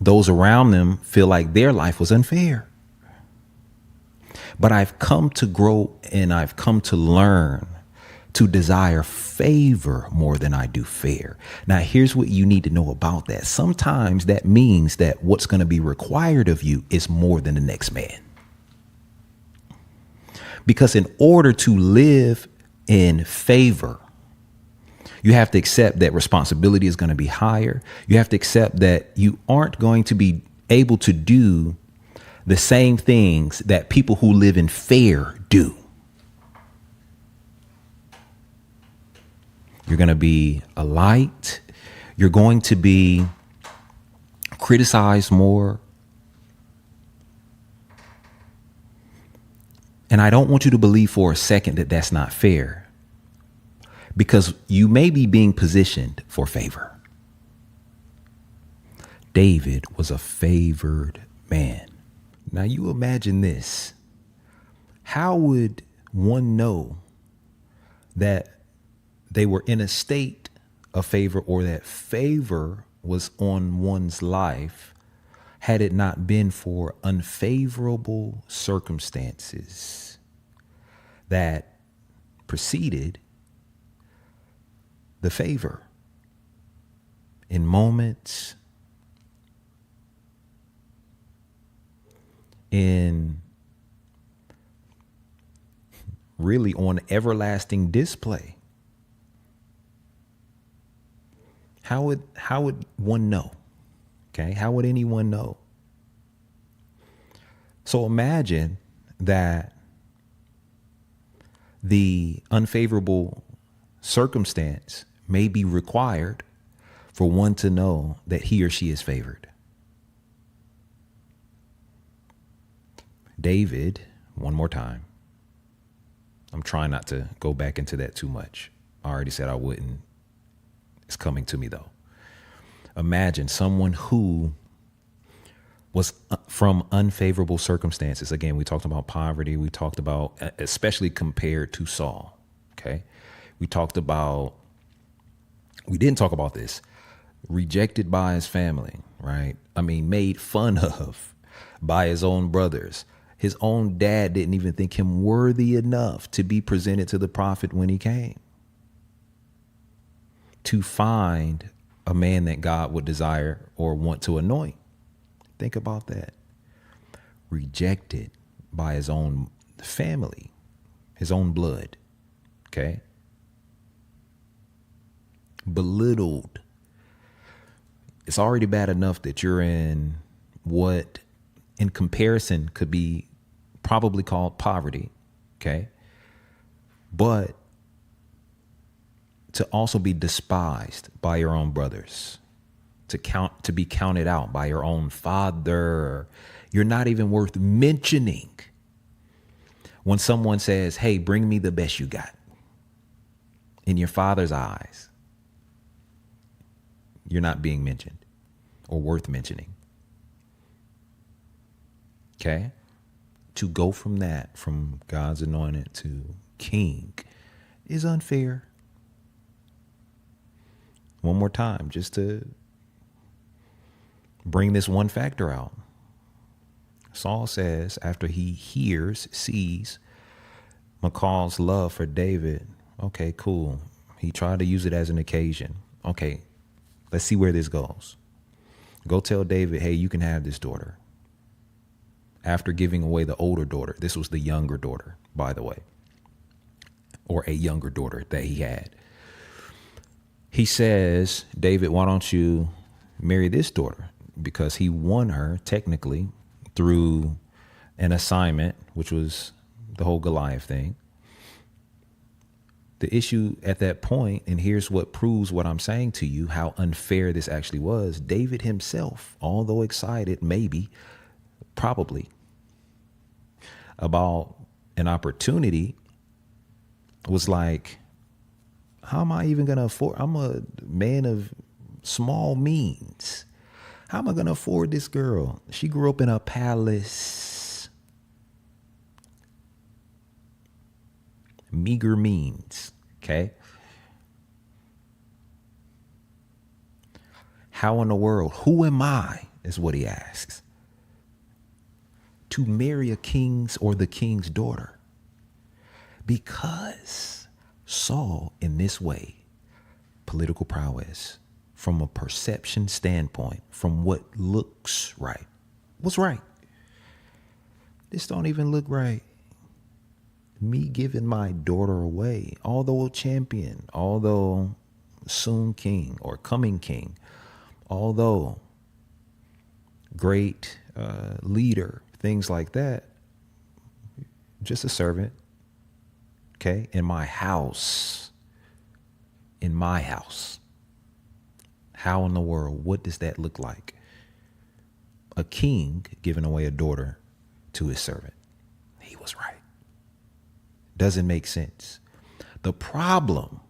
those around them feel like their life was unfair. But I've come to grow and I've come to learn to desire favor more than I do fair. Now, here's what you need to know about that. Sometimes that means that what's going to be required of you is more than the next man. Because in order to live in favor, you have to accept that responsibility is going to be higher. You have to accept that you aren't going to be able to do the same things that people who live in fair do. You're going to be a light. You're going to be criticized more. And I don't want you to believe for a second that that's not fair, because you may be being positioned for favor. David was a favored man. Now you imagine this. How would one know that they were in a state of favor, or that favor was on one's life, had it not been for unfavorable circumstances that preceded the favor in moments, in really on everlasting display? How would one know? Okay, how would anyone know? So imagine that the unfavorable circumstance may be required for one to know that he or she is favored. David, one more time. I'm trying not to go back into that too much. I already said I wouldn't. It's coming to me though. Imagine someone who was from unfavorable circumstances. Again, we talked about poverty. We talked about, especially compared to Saul. Okay. We didn't talk about this. Rejected by his family, right? I mean, made fun of by his own brothers. His own dad didn't even think him worthy enough to be presented to the prophet when he came. To find a man that God would desire or want to anoint. Think about that. Rejected by his own family, his own blood. Okay. Belittled. It's already bad enough that you're in what in comparison could be probably called poverty. Okay. But to also be despised by your own brothers, to be counted out by your own father. You're not even worth mentioning. When someone says, hey, bring me the best you got, in your father's eyes, you're not being mentioned or worth mentioning. Okay. To go from that, from God's anointed to king, is unfair. One more time, just to bring this one factor out. Saul says, after he sees Michal's love for David, okay, cool. He tried to use it as an occasion. Okay, let's see where this goes. Go tell David, hey, you can have this daughter. After giving away the older daughter, this was the younger daughter, by the way, or a younger daughter that he had. He says, David, why don't you marry this daughter? Because he won her technically through an assignment, which was the whole Goliath thing. The issue at that point, and here's what proves what I'm saying to you, how unfair this actually was. David himself, although excited, maybe, probably, about an opportunity was like, how am I even going to afford? I'm a man of small means. How am I going to afford this girl? She grew up in a palace. Meager means. Okay. How in the world? Who am I? Is what he asks. To marry a king's or the king's daughter. Because Saul, in this way, political prowess, from a perception standpoint, from what looks right, what's right? This don't even look right. Me giving my daughter away, although a champion, although soon king or coming king, although great leader, things like that, just a servant, okay, in my house. How in the world, what does that look like? A king giving away a daughter to his servant. He was right. Doesn't make sense. The problem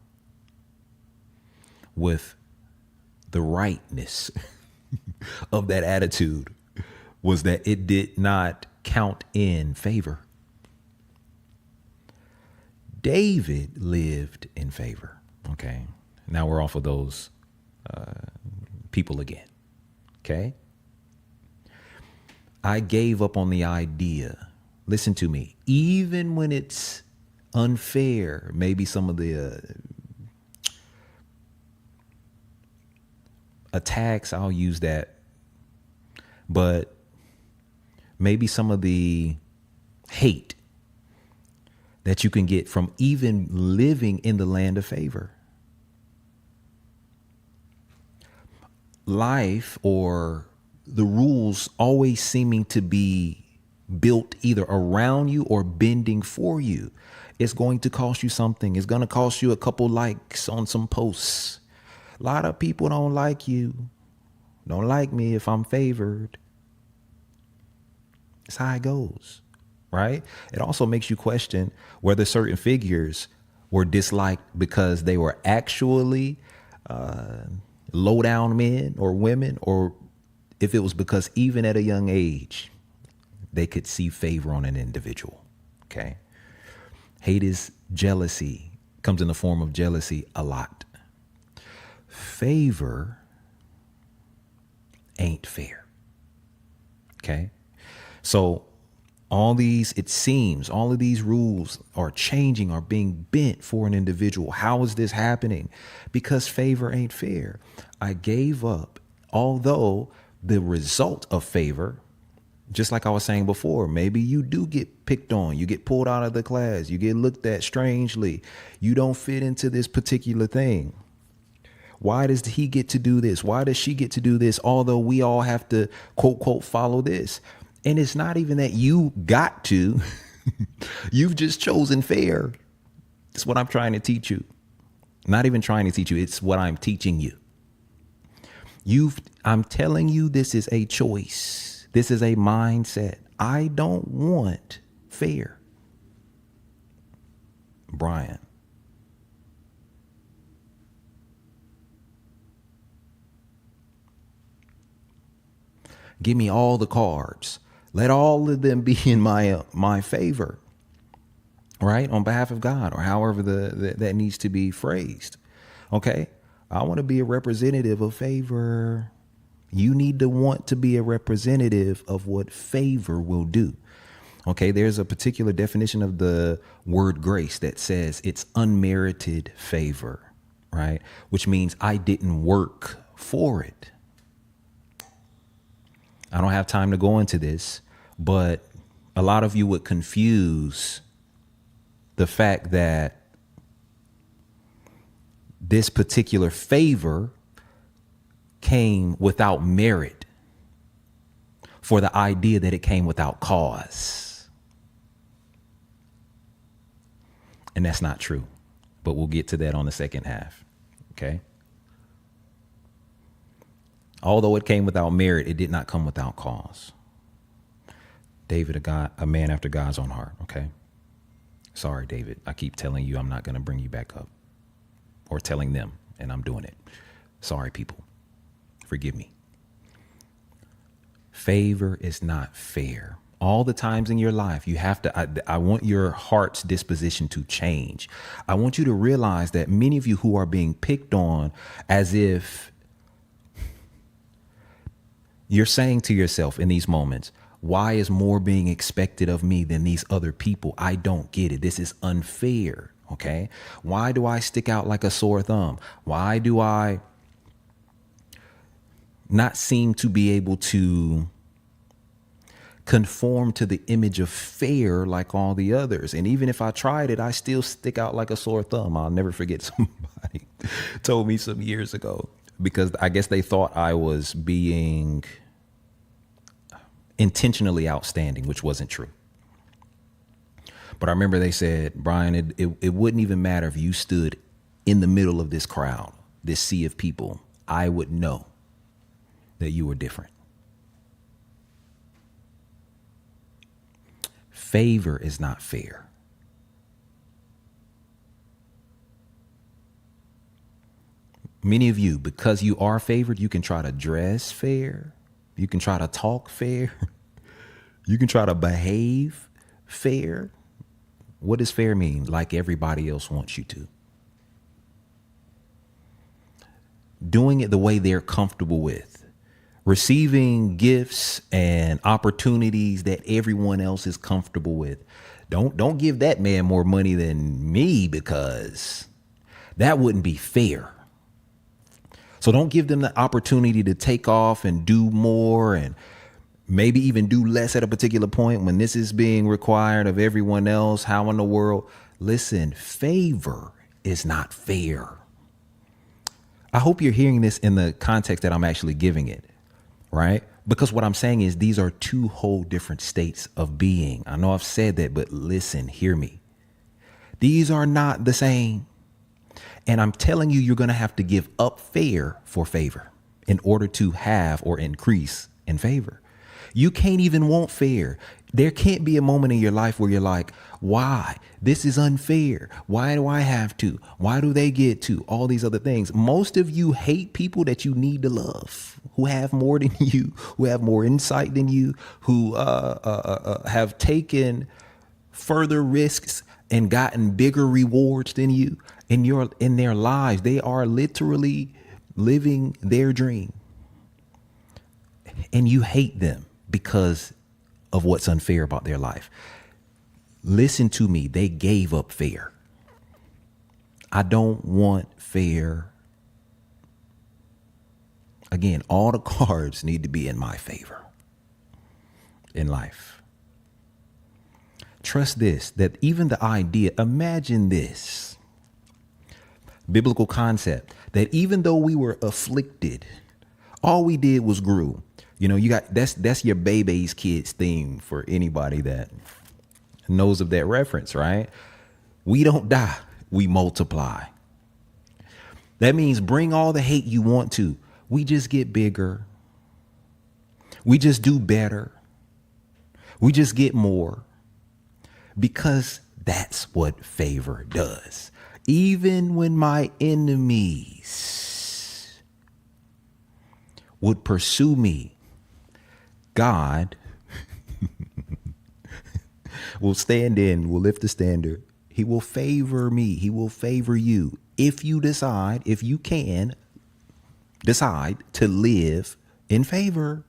with the rightness of that attitude was that it did not count in favor. David lived in favor. Okay. Now we're off of those people again. Okay. I gave up on the idea. Listen to me. Even when it's unfair, maybe some of the attacks, I'll use that. But maybe some of the hate that you can get from even living in the land of favor. Life or the rules always seeming to be built either around you or bending for you. It's going to cost you something. It's going to cost you a couple likes on some posts. A lot of people don't like you, don't like me if I'm favored. It's how it goes, right? It also makes you question whether certain figures were disliked because they were actually low down men or women, or if it was because even at a young age, they could see favor on an individual. Okay. Hate is jealousy, comes in the form of jealousy a lot. Favor ain't fair. Okay. So all these, it seems, all of these rules are changing, are being bent for an individual. How is this happening? Because favor ain't fair. I gave up, although the result of favor, just like I was saying before, maybe you do get picked on, you get pulled out of the class, you get looked at strangely, you don't fit into this particular thing. Why does he get to do this? Why does she get to do this? Although we all have to quote, quote, follow this. And it's not even that you got to, you've just chosen fair. It's what I'm trying to teach you. Not even trying to teach you. It's what I'm teaching you. I'm telling you, this is a choice. This is a mindset. I don't want fair. Bryan. Give me all the cards. Let all of them be in my favor, right? On behalf of God, or however that needs to be phrased. Okay. I want to be a representative of favor. You need to want to be a representative of what favor will do. Okay. There's a particular definition of the word grace that says it's unmerited favor, right? Which means I didn't work for it. I don't have time to go into this, but a lot of you would confuse the fact that this particular favor came without merit for the idea that it came without cause. And that's not true, but we'll get to that on the second half. Okay. Although it came without merit, it did not come without cause. David, a man after God's own heart. Okay. Sorry, David. I keep telling you I'm not going to bring you back up, or telling them, and I'm doing it. Sorry, people. Forgive me. Favor is not fair. All the times in your life, you have to, I want your heart's disposition to change. I want you to realize that many of you who are being picked on, as if you're saying to yourself in these moments, why is more being expected of me than these other people? I don't get it. This is unfair. Okay. Why do I stick out like a sore thumb? Why do I not seem to be able to conform to the image of fair like all the others? And even if I tried it, I still stick out like a sore thumb. I'll never forget, somebody told me some years ago, because I guess they thought I was being intentionally outstanding, which wasn't true. But I remember they said, Bryan, it wouldn't even matter if you stood in the middle of this crowd, this sea of people. I would know that you were different. Favor is not fair. Many of you, because you are favored, you can try to dress fair. You can try to talk fair. You can try to behave fair. What does fair mean? Like everybody else wants you to. Doing it the way they're comfortable with. Receiving gifts and opportunities that everyone else is comfortable with. Don't give that man more money than me, because that wouldn't be fair. So don't give them the opportunity to take off and do more, and maybe even do less at a particular point when this is being required of everyone else. How in the world? Listen, favor is not fair. I hope you're hearing this in the context that I'm actually giving it, right? Because what I'm saying is these are two whole different states of being. I know I've said that, but listen, hear me. These are not the same. And I'm telling you, you're going to have to give up fair for favor in order to have or increase in favor. You can't even want fair. There can't be a moment in your life where you're like, why? This is unfair. Why do I have to? Why do they get to? All these other things. Most of you hate people that you need to love, who have more than you, who have more insight than you, who have taken further risks and gotten bigger rewards than you in their lives. They are literally living their dream. And you hate them because of what's unfair about their life. Listen to me. They gave up fair. I don't want fair. Again, all the cards need to be in my favor in life. Trust this, that even the idea, imagine this biblical concept, that even though we were afflicted, all we did was grew. You know, you got that's your baby's kids theme for anybody that knows of that reference, right? We don't die, we multiply. That means bring all the hate you want to. We just get bigger. We just do better. We just get more. Because that's what favor does. Even when my enemies would pursue me, God will stand in, will lift the standard. He will favor me. He will favor you. If you decide, if you can decide to live in favor.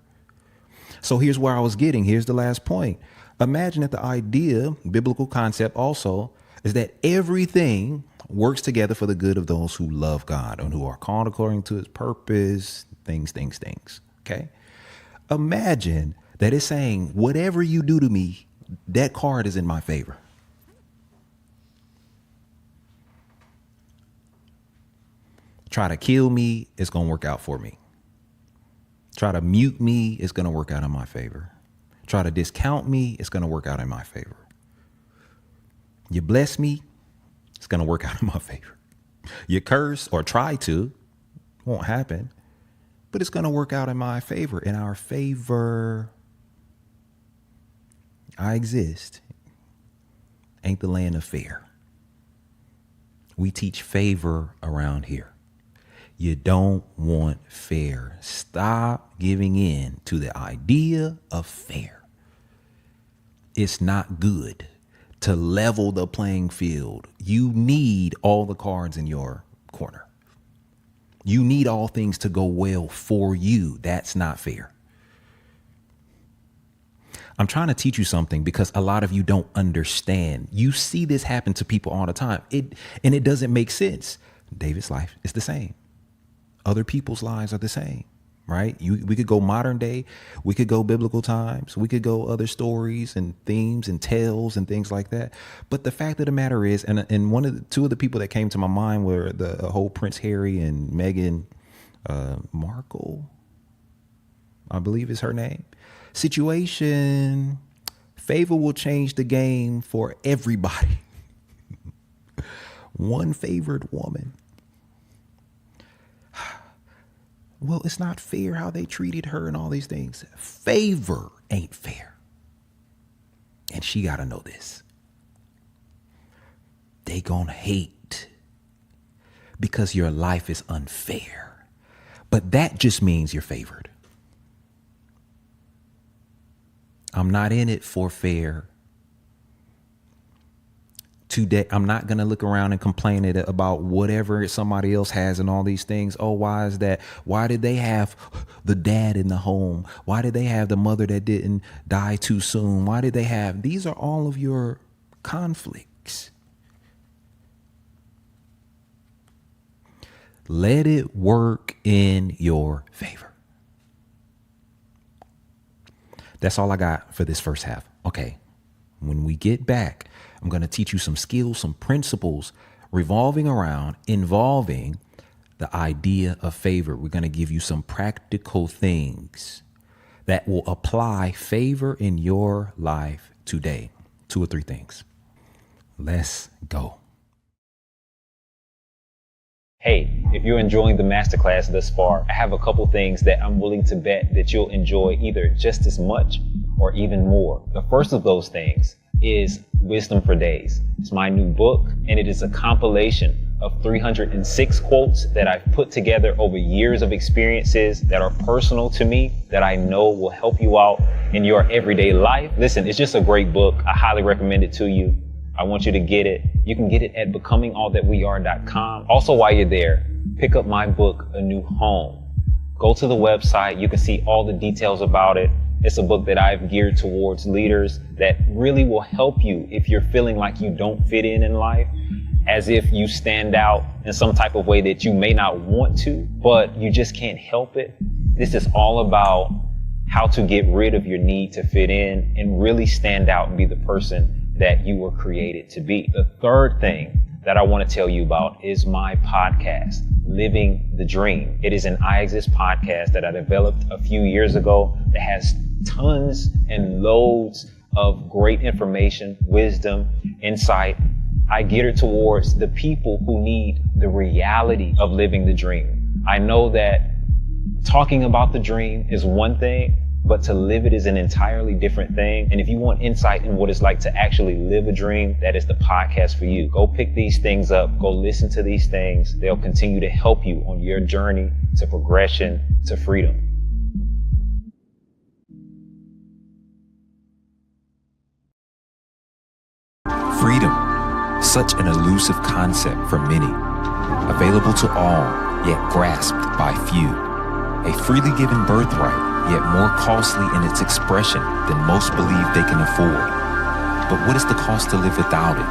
So here's where I was getting. Here's the last point. Imagine that the idea, biblical concept also, is that everything works together for the good of those who love God and who are called according to his purpose, things. Okay. Imagine that it's saying, whatever you do to me, that card is in my favor. Try to kill me, it's going to work out for me. Try to mute me, it's going to work out in my favor. Try to discount me, it's going to work out in my favor. You bless me, it's going to work out in my favor. You curse or try to, won't happen, but it's going to work out in my favor, in our favor. Iexist ain't the land of fair. We teach favor around here. You don't want fair. Stop giving in to the idea of fair. It's not good to level the playing field. You need all the cards in your corner. You need all things to go well for you. That's not fair. I'm trying to teach you something because a lot of you don't understand. You see this happen to people all the time. It doesn't make sense. David's life is the same. Other people's lives are the same, right? We could go modern day. We could go biblical times. We could go other stories and themes and tales and things like that. But the fact of the matter is, and two of the people that came to my mind were the whole Prince Harry and Meghan Markle, I believe is her name, situation. Favor will change the game for everybody. One favored woman. Well, it's not fair how they treated her and all these things. Favor ain't fair. And she got to know this. They gonna hate because your life is unfair. But that just means you're favored. I'm not in it for fair. Today, I'm not going to look around and complain about whatever somebody else has and all these things. Oh, why is that? Why did they have the dad in the home? Why did they have the mother that didn't die too soon? Why did they have? These are all of your conflicts. Let it work in your favor. That's all I got for this first half. Okay. When we get back, I'm going to teach you some skills, some principles involving the idea of favor. We're going to give you some practical things that will apply favor in your life today. 2 or 3 things. Let's go. Hey, if you're enjoying the masterclass thus far, I have a couple things that I'm willing to bet that you'll enjoy either just as much or even more. The first of those things is Wisdom for Days. It's my new book, and it is a compilation of 306 quotes that I've put together over years of experiences that are personal to me, that I know will help you out in your everyday life. Listen, it's just a great book. I highly recommend it to you. I want you to get it. You can get it at becomingallthatweare.com. Also, while you're there, pick up my book, A New Home. Go to the website. You can see all the details about it. It's a book that I've geared towards leaders that really will help you if you're feeling like you don't fit in life, as if you stand out in some type of way that you may not want to, but you just can't help it. This is all about how to get rid of your need to fit in and really stand out and be the person that you were created to be. The third thing that I want to tell you about is my podcast, Living the Dream. It is an Iexist podcast that I developed a few years ago that has tons and loads of great information, wisdom, insight. I gear it towards the people who need the reality of living the dream. I know that talking about the dream is one thing, but to live it is an entirely different thing. And if you want insight in what it's like to actually live a dream, that is the podcast for you. Go pick these things up. Go listen to these things. They'll continue to help you on your journey to progression, to freedom. Freedom, such an elusive concept for many, available to all, yet grasped by few. A freely given birthright, yet more costly in its expression than most believe they can afford. But what is the cost to live without it?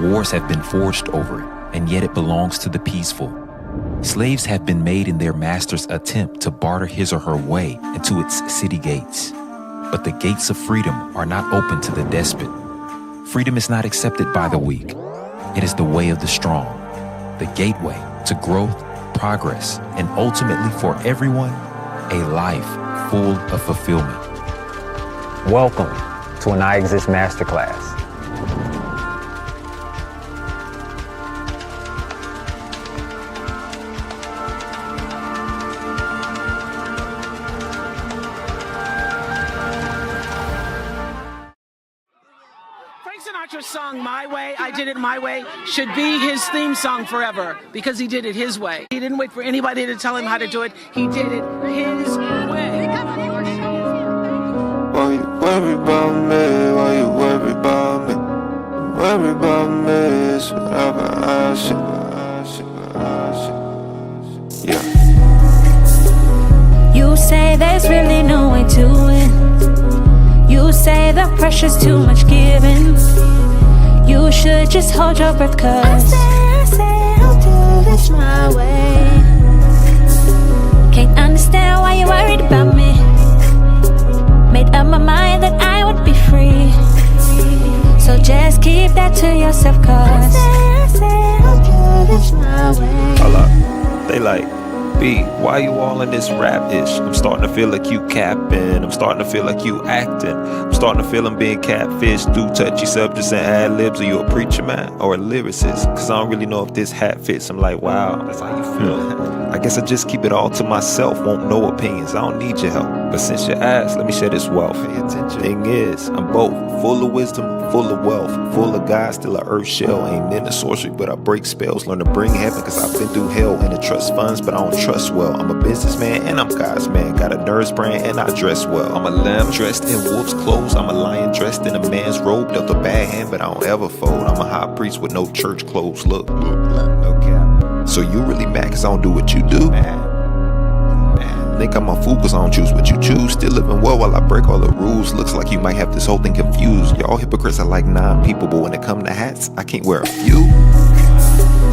Wars have been forged over it, and yet it belongs to the peaceful. Slaves have been made in their master's attempt to barter his or her way into its city gates. But the gates of freedom are not open to the despot. Freedom is not accepted by the weak. It is the way of the strong, the gateway to growth, progress, and ultimately for everyone, a life full of fulfillment. Welcome to an Iexist Masterclass. song, My Way, I Did It My Way, should be his theme song forever because he did it his way. He didn't wait for anybody to tell him how to do it. He did it his way. Why you worry about me? Why you worry about me? Worry about me, it's whatever I should. Yeah. You say there's really no way to win. You say the pressure's too much giving. You should just hold your breath, cause I say I'll do this my way. Can't understand why you're worried about me. Made up my mind that I would be free. So just keep that to yourself, cause I say I'll do this my way. Hold up. They like, B, why you all in this rap-ish? I'm starting to feel like you capping. I'm starting to feel like you acting. I'm starting to feel I'm being catfished. Do touchy subjects and ad-libs. Are you a preacher, man? Or a lyricist? Cause I don't really know if this hat fits. I'm like, wow, that's how you feel. I guess I just keep it all to myself. Won't no opinions. I don't need your help. But since you asked, let me share this wealth. Thing is, I'm both full of wisdom, full of wealth, full of God, still a earth shell. Ain't into sorcery, but I break spells. Learn to bring heaven, cause I've been through hell. And to trust funds, but I don't trust well. I'm a businessman and I'm God's man. Got a nurse brand and I dress well. I'm a lamb dressed in wolf's clothes. I'm a lion dressed in a man's robe. Dealt a bad hand, but I don't ever fold. I'm a high priest with no church clothes. Look, no cap. So you really mad cause I don't do what you do? Think I'm a fool cause I don't choose what you choose. Still living well while I break all the rules. Looks like you might have this whole thing confused. Y'all hypocrites are like 9 people, but when it come to hats, I can't wear a few.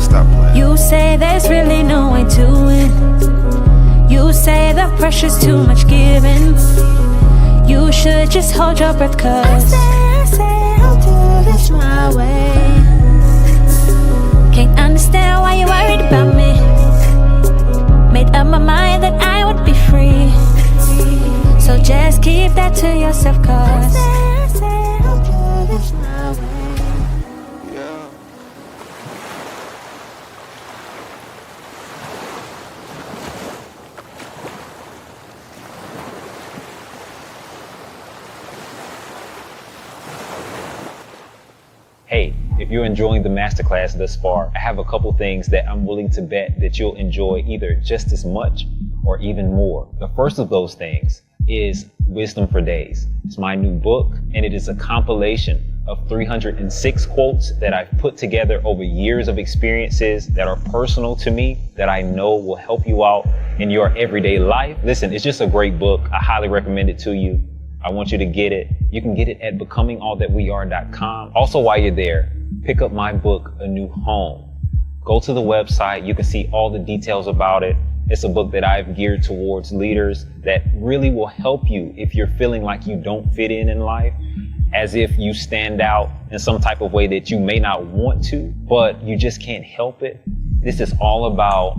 Stop playing. You say there's really no way to win. You say the pressure's too much giving. You should just hold your breath, cause I say I'll do this my way. Can't understand why you're worried about me. Made up my mind that I would be free. So just keep that to yourself, cause I say I'll do this my way. Hey, if you're enjoying the masterclass thus far, I have a couple things that I'm willing to bet that you'll enjoy either just as much or even more. The first of those things is Wisdom for Days. It's my new book, and it is a compilation of 306 quotes that I've put together over years of experiences that are personal to me, that I know will help you out in your everyday life. Listen, it's just a great book. I highly recommend it to you. I want you to get it. You can get it at becomingallthatweare.com. Also, while you're there, pick up my book, A New Home. Go to the website. You can see all the details about it. It's a book that I've geared towards leaders that really will help you if you're feeling like you don't fit in life, as if you stand out in some type of way that you may not want to, but you just can't help it. This is all about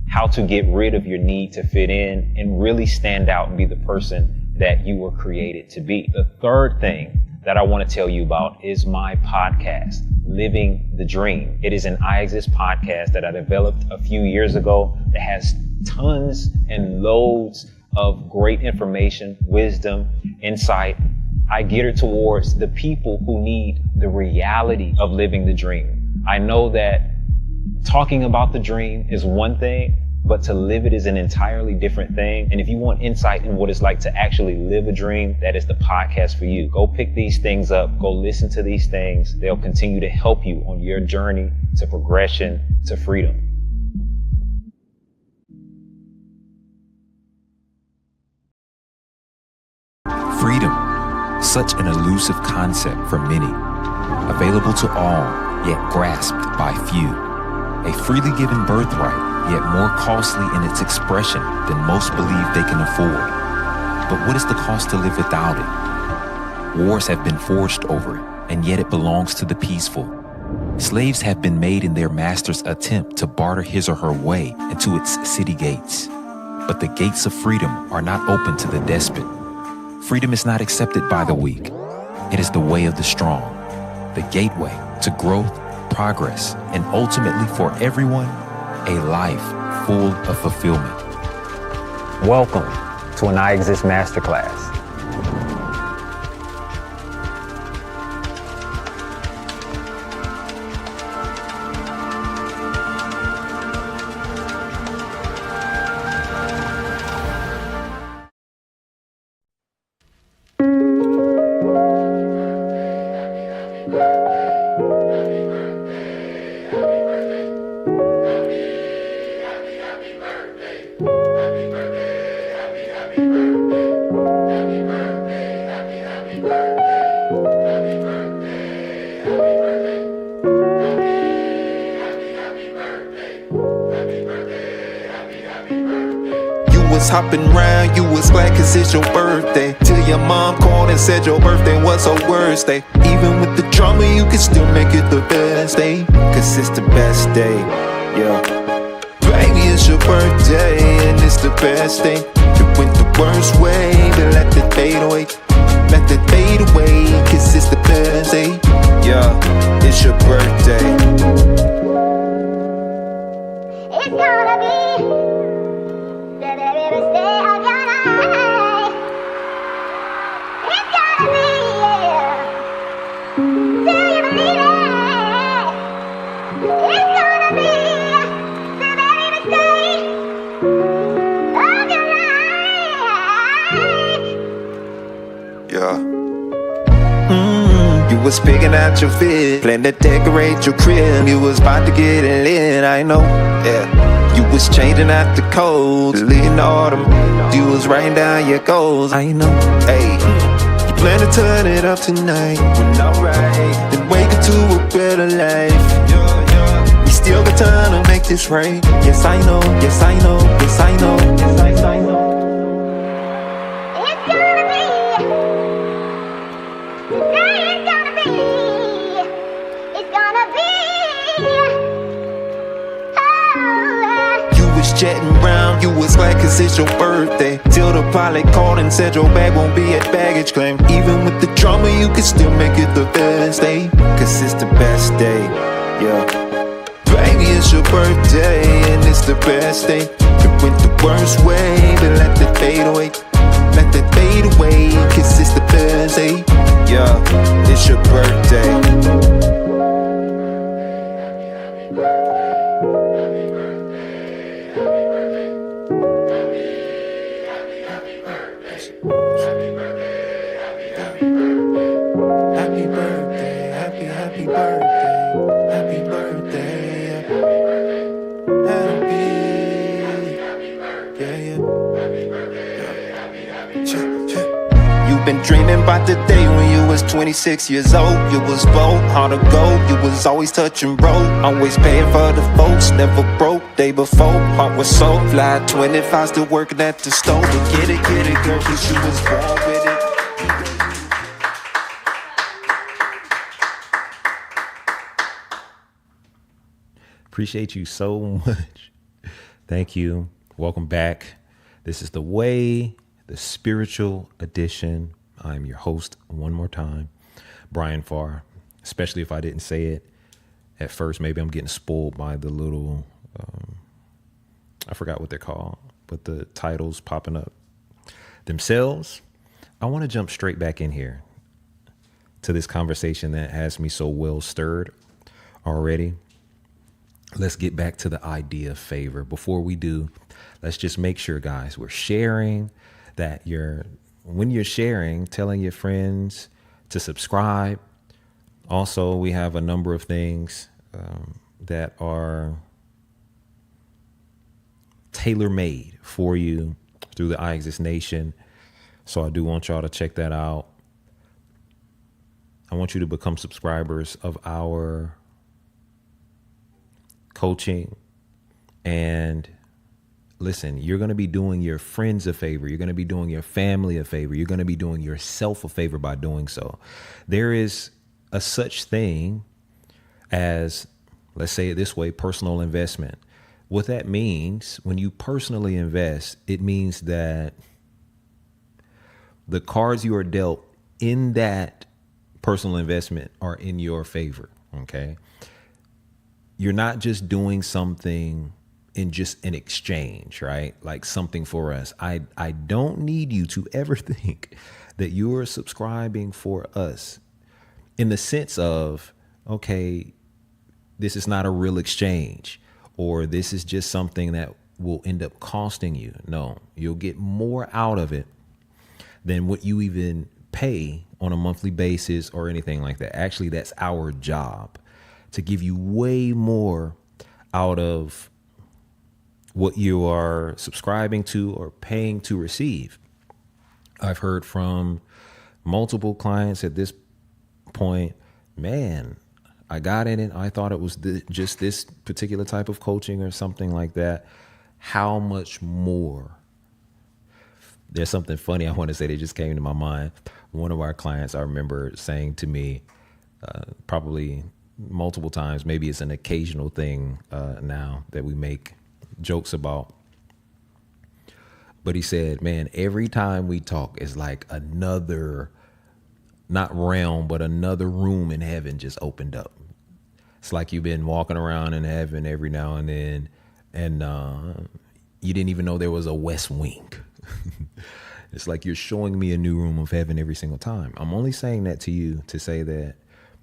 how to get rid of your need to fit in and really stand out and be the person that you were created to be. The third thing that I want to tell you about is my podcast, Living the Dream. It is an Iexist podcast that I developed a few years ago that has tons and loads of great information, wisdom, insight. I gear it towards the people who need the reality of living the dream. I know that talking about the dream is one thing, but to live it is an entirely different thing. And if you want insight in what it's like to actually live a dream, that is the podcast for you. Go pick these things up. Go listen to these things. They'll continue to help you on your journey to progression, to freedom. Freedom, such an elusive concept for many. Available to all, yet grasped by few. A freely given birthright, yet more costly in its expression than most believe they can afford. But what is the cost to live without it? Wars have been forged over it, and yet it belongs to the peaceful. Slaves have been made in their master's attempt to barter his or her way into its city gates. But the gates of freedom are not open to the despot. Freedom is not accepted by the weak. It is the way of the strong, the gateway to growth, progress, and ultimately for everyone, a life full of fulfillment. Welcome to an Iexist Masterclass. You was hopping round, you was glad cause it's your birthday. Till your mom called and said your birthday was her worst day. Even with the drama, you can still make it the best day. Cause it's the best day, yeah. Baby, it's your birthday and it's the best day. It went the worst way, but let it fade away. Let it fade away, cause it's the best day. Yeah, it's your birthday. It's gonna be the very best day of your life. It's gonna be, yeah. Do you believe it? It's gonna be the very best day of your life. Yeah. You was picking out your fit, plan to decorate your crib. You was about to get it lit, I know, yeah. You was changing out the codes, leading autumn. You was writing down your goals, I know, hey. You plan to turn it up tonight, well, alright. Then wake up to a better life. We still got time to make this right. Yes, I know, yes, I know, yes, I know, yes, I know. It's gonna be, today it's gonna be, it's gonna be, oh. You was jetting round, you was glad cause it's your birthday. Till the pilot called and said your bag won't be at baggage claim. Even with the drama, you can still make it the best day. Cause it's the best day, yeah. Baby, it's your birthday and it's the best day. It went the worst way, but let it fade away. Let it fade away, cause it's the best day. Yeah, it's your birthday. Happy birthday, happy birthday, happy birthday, You've been dreaming about the day when you was 26 years old. You was bold, hard to go, you was always touching road. Always paying for the folks, never broke. Day before, heart was so fly. 25 still working at the store. But get it, girl, cause you was born with it. Appreciate you so much. Thank you. Welcome back. This is The Way, the spiritual edition. I'm your host one more time, Bryan Pharr. Especially if I didn't say it at first. Maybe I'm getting spoiled by the little, I forgot what they're called, but the titles popping up themselves. I want to jump straight back in here to this conversation that has me so well stirred already. Let's get back to the idea of favor. Before we do, let's just make sure, guys, we're sharing, that when you're sharing, telling your friends to subscribe. Also, we have a number of things that are tailor-made for you through the Iexist Nation. So I do want y'all to check that out. I want you to become subscribers of our coaching. And listen, you're going to be doing your friends a favor. You're going to be doing your family a favor. You're going to be doing yourself a favor by doing so. There is a such thing as, let's say it this way, personal investment. What that means, when you personally invest, it means that the cards you are dealt in that personal investment are in your favor. Okay. You're not just doing something in just an exchange, right? Like something for us. I don't need you to ever think that you are subscribing for us in the sense of, okay, this is not a real exchange, or this is just something that will end up costing you. No, you'll get more out of it than what you even pay on a monthly basis or anything like that. Actually, that's our job, to give you way more out of what you are subscribing to or paying to receive. I've heard from multiple clients at this point, man, I got in it. I thought it was just this particular type of coaching or something like that. How much more? There's something funny I want to say that just came to my mind. One of our clients, I remember saying to me, probably multiple times, maybe it's an occasional thing now that we make jokes about. But he said, man, every time we talk, it's like another, not realm, but another room in heaven just opened up. It's like you've been walking around in heaven every now and then, and you didn't even know there was a west wing. It's like you're showing me a new room of heaven every single time. I'm only saying that to you to say that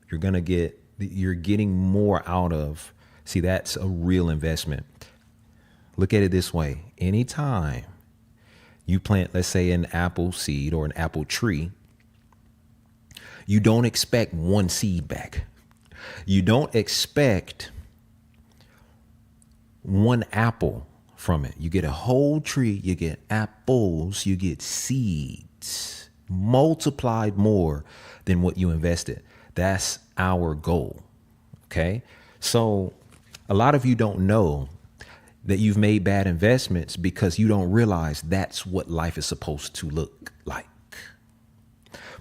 you're getting more out of, see, that's a real investment. Look at it this way. Anytime you plant, let's say, an apple seed or an apple tree, you don't expect one seed back. You don't expect one apple from it. You get a whole tree, you get apples, you get seeds multiplied more than what you invested. That's our goal. Okay. So a lot of you don't know that you've made bad investments because you don't realize that's what life is supposed to look like.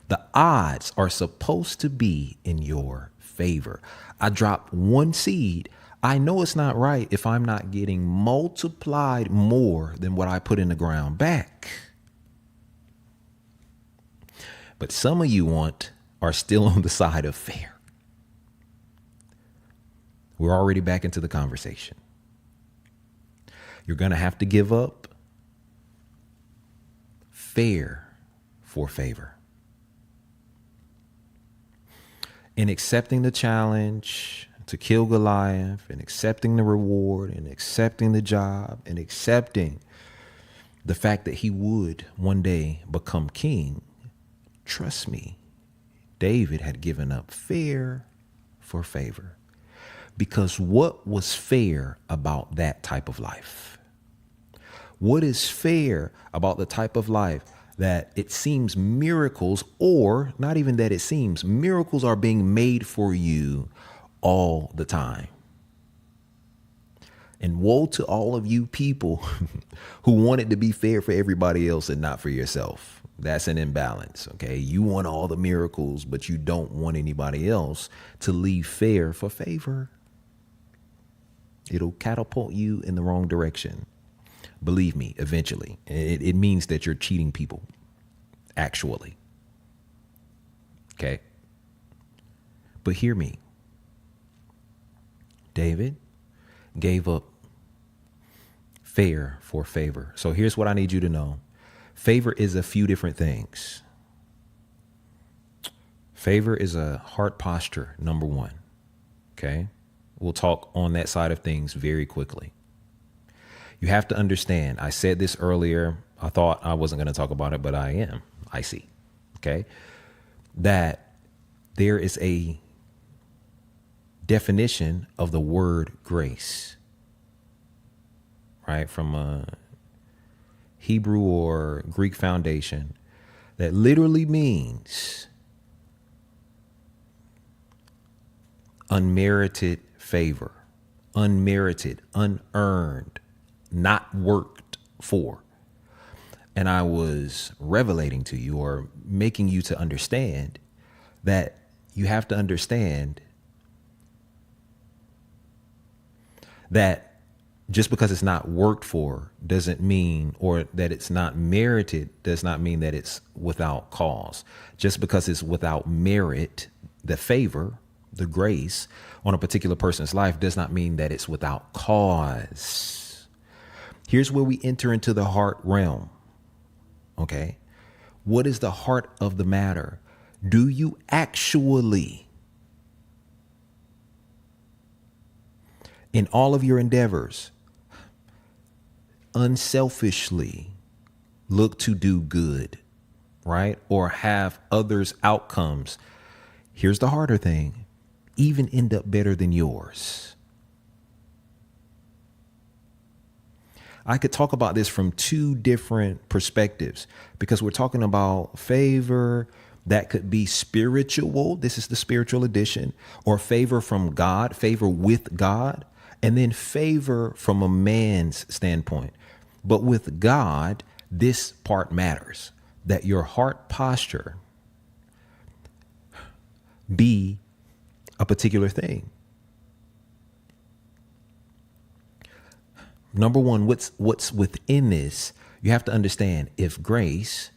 The odds are supposed to be in your favor. I dropped one seed. I know it's not right if I'm not getting multiplied more than what I put in the ground back. But some of you are still on the side of fair. We're already back into the conversation. You're going to have to give up fair for favor. In accepting the challenge to kill Goliath, and accepting the reward, and accepting the job, and accepting the fact that he would one day become king, trust me, David had given up fair for favor. Because what was fair about that type of life? What is fair about the type of life that it seems miracles, or not even that it seems, miracles are being made for you all the time? And woe to all of you people who want it to be fair for everybody else and not for yourself. That's an imbalance. Okay. You want all the miracles, but you don't want anybody else to leave fair for favor. It'll catapult you in the wrong direction. Believe me, eventually. It means that you're cheating people, actually. Okay. But hear me. David gave up fair for favor. So here's what I need you to know. Favor is a few different things. Favor is a heart posture, number one. Okay. We'll talk on that side of things very quickly. You have to understand, I said this earlier. I thought I wasn't going to talk about it, but I am. I see. Okay. That there is a definition of the word grace, right? From a Hebrew or Greek foundation that literally means unmerited favor, unmerited, unearned, not worked for. And I was revelating to you, or making you to understand, that you have to understand that just because it's not worked for doesn't mean, or that it's not merited does not mean that it's without cause. Just because it's without merit, the favor, the grace on a particular person's life does not mean that it's without cause. Here's where we enter into the heart realm. Okay. What is the heart of the matter? Do you actually, in all of your endeavors, unselfishly look to do good, right? Or have others' outcomes? Here's the harder thing. Even end up better than yours. I could talk about this from two different perspectives, because we're talking about favor, That could be spiritual. This is the spiritual edition, or favor from God, favor with God, and then favor from a man's standpoint. But with God, this part matters, that your heart posture be a particular thing. Number one, what's within this, you have to understand, if grace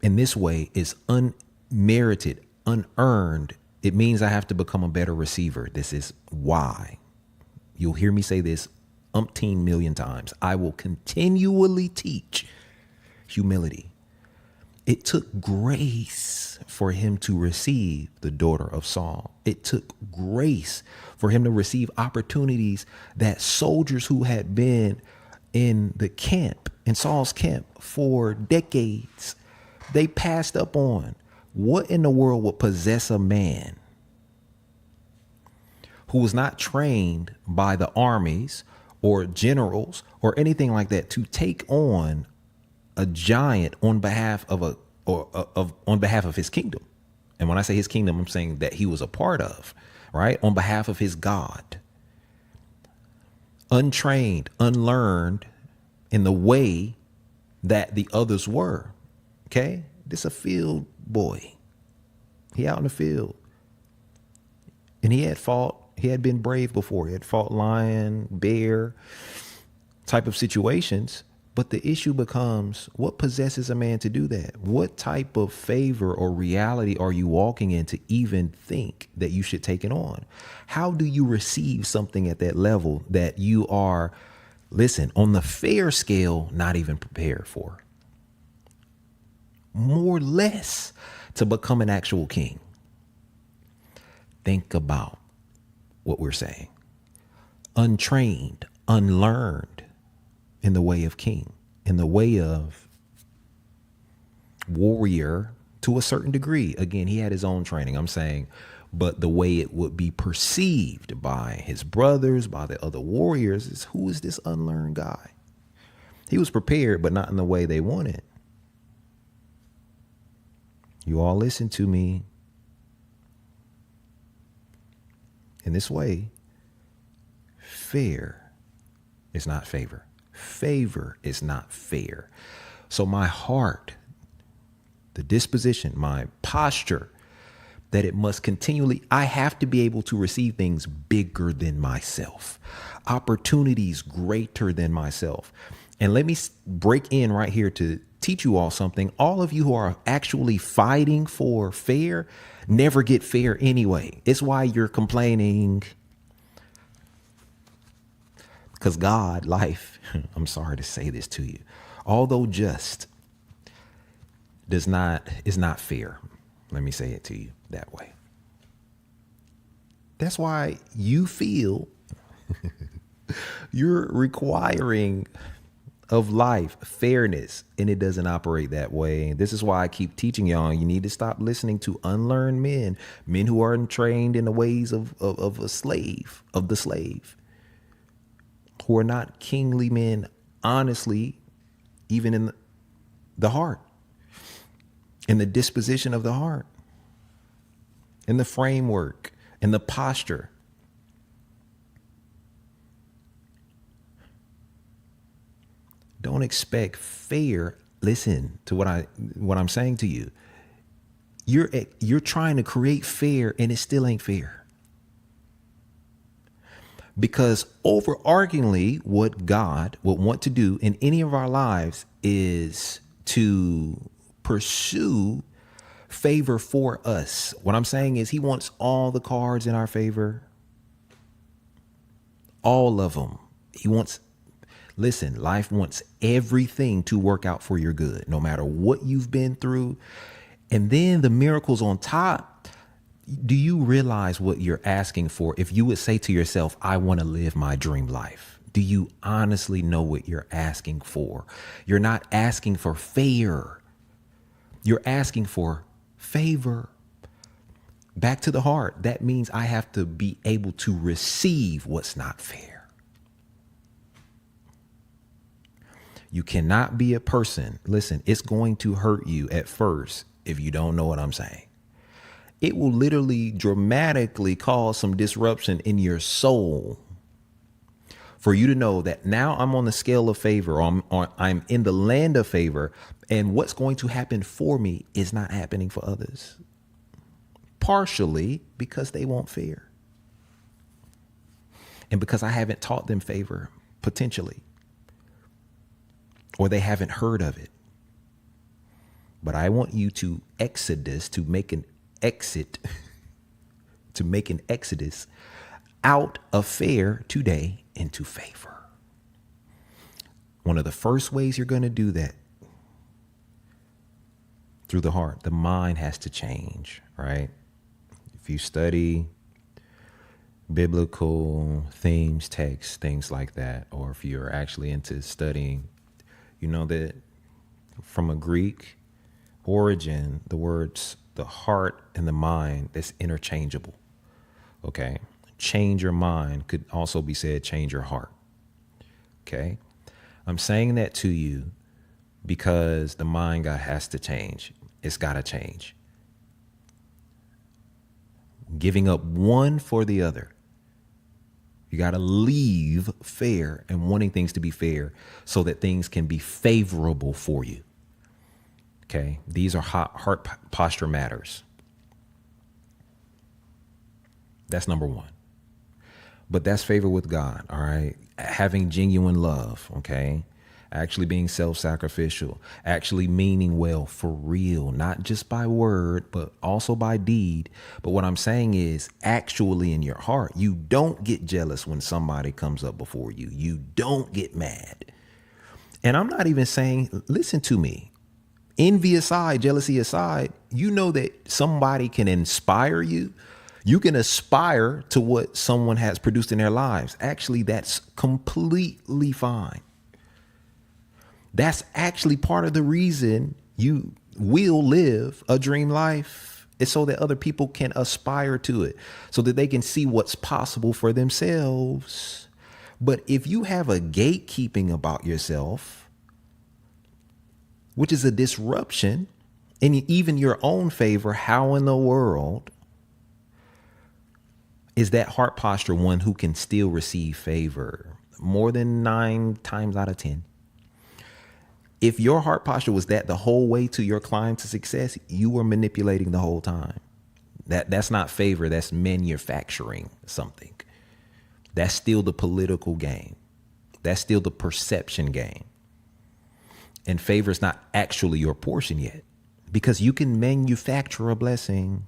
in this way is unmerited, unearned, it means I have to become a better receiver. This is why. You'll hear me say this umpteen million times. I will continually teach humility. It took grace for him to receive the daughter of Saul. It took grace for him to receive opportunities that soldiers who had been in the camp, in Saul's camp for decades, they passed up on. What in the world would possess a man who was not trained by the armies or generals or anything like that to take on a giant on behalf of on behalf of his kingdom? And when I say his kingdom, I'm saying that he was a part of, right? On behalf of his God. Untrained, unlearned in the way that the others were. Okay? This a field boy. He out in the field. And he had fought, he had been brave before. He had fought lion, bear type of situations. But the issue becomes, what possesses a man to do that? What type of favor or reality are you walking in to even think that you should take it on? How do you receive something at that level that you are, listen, on the fair scale, not even prepared for? More or less to become an actual king. Think about what we're saying. Untrained, unlearned in the way of king, in the way of warrior to a certain degree. Again, he had his own training, I'm saying, but the way it would be perceived by his brothers, by the other warriors, is, who is this unlearned guy? He was prepared, but not in the way they wanted. You all listen to me. In this way, fair is not favor. Favor is not fair. So my heart, the disposition, my posture, that it must continually, I have to be able to receive things bigger than myself, opportunities greater than myself. And let me break in right here to teach you all something. All of you who are actually fighting for fair never get fair anyway. It's why you're complaining. Because God, life, I'm sorry to say this to you, although just, is not fair. Let me say it to you that way. That's why you feel you're requiring of life fairness, and it doesn't operate that way. This is why I keep teaching y'all, you need to stop listening to unlearned men who are untrained in the ways of a slave, of the slave, who are not kingly men, honestly, even in the heart, in the disposition of the heart, in the framework, in the posture. Don't expect fair. Listen to what I'm saying to you. You're trying to create fair, and it still ain't fair. Because overarchingly, what God would want to do in any of our lives is to pursue favor for us. What I'm saying is he wants all the cards in our favor. All of them. He wants, listen, life wants everything to work out for your good, no matter what you've been through. And then the miracles on top. Do you realize what you're asking for? If you would say to yourself, I want to live my dream life, do you honestly know what you're asking for? You're not asking for fair. You're asking for favor. Back to the heart. That means I have to be able to receive what's not fair. You cannot be a person. Listen, it's going to hurt you at first if you don't know what I'm saying. It will literally dramatically cause some disruption in your soul for you to know that now I'm on the scale of favor, or I'm in the land of favor, and what's going to happen for me is not happening for others. Partially because they won't fear. And because I haven't taught them favor, potentially. Or they haven't heard of it. But I want you to to make an exodus out of fear today into favor. One of the first ways you're going to do that, through the heart, the mind has to change, right? If you study biblical themes, texts, things like that, or if you're actually into studying, you know that from a Greek origin, the words, the heart and the mind, that's interchangeable. Okay. Change your mind could also be said, change your heart. Okay. I'm saying that to you because the mind has to change. It's got to change. Giving up one for the other. You got to leave fair and wanting things to be fair so that things can be favorable for you. Okay. These are heart posture matters. That's number one. But that's favor with God. All right. Having genuine love. Okay. Actually being self-sacrificial, actually meaning well for real, not just by word, but also by deed. But what I'm saying is actually in your heart, you don't get jealous when somebody comes up before you. You don't get mad. And I'm not even saying, listen to me, envy aside, jealousy aside, you know that somebody can inspire you. You can aspire to what someone has produced in their lives. Actually, that's completely fine. That's actually part of the reason you will live a dream life, is so that other people can aspire to it, so that they can see what's possible for themselves. But if you have a gatekeeping about yourself, which is a disruption in even your own favor, how in the world is that heart posture one who can still receive favor? More than 9 times out of 10. If your heart posture was that the whole way to your climb to success, you were manipulating the whole time. That's not favor. That's manufacturing something. That's still the political game. That's still the perception game. And favor is not actually your portion yet, because you can manufacture a blessing.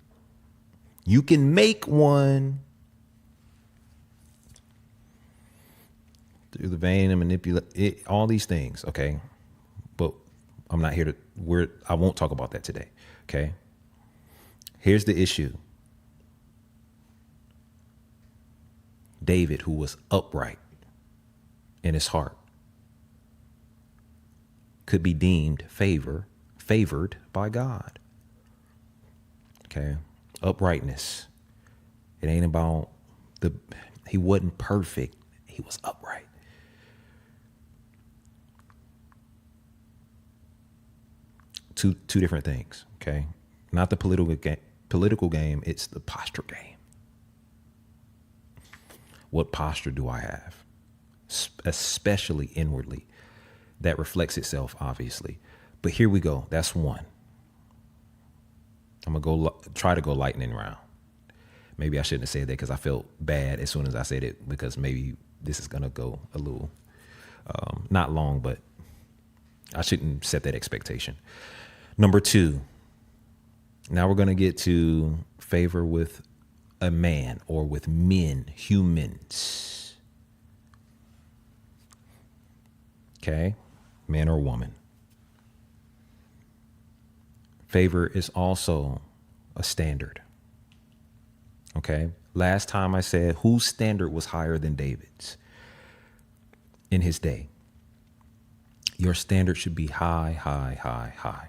You can make one through the vein and manipulate it, all these things. Okay. But I'm not here to, I won't talk about that today. Okay. Here's the issue. David, who was upright in his heart, could be deemed favored by God. Okay. Uprightness. It ain't about he wasn't perfect. He was upright. Two different things, okay? Not the political game, it's the posture game. What posture do I have? Especially inwardly. That reflects itself, obviously. But here we go. That's one. I'm going to try to go lightning round. Maybe I shouldn't have said that because I felt bad as soon as I said it, because maybe this is going to go a little, not long, but I shouldn't set that expectation. Number 2, now we're going to get to favor with a man or with men, humans. Okay, man or woman. Favor is also a standard. Okay, last time I said whose standard was higher than David's in his day. Your standard should be high, high, high, high.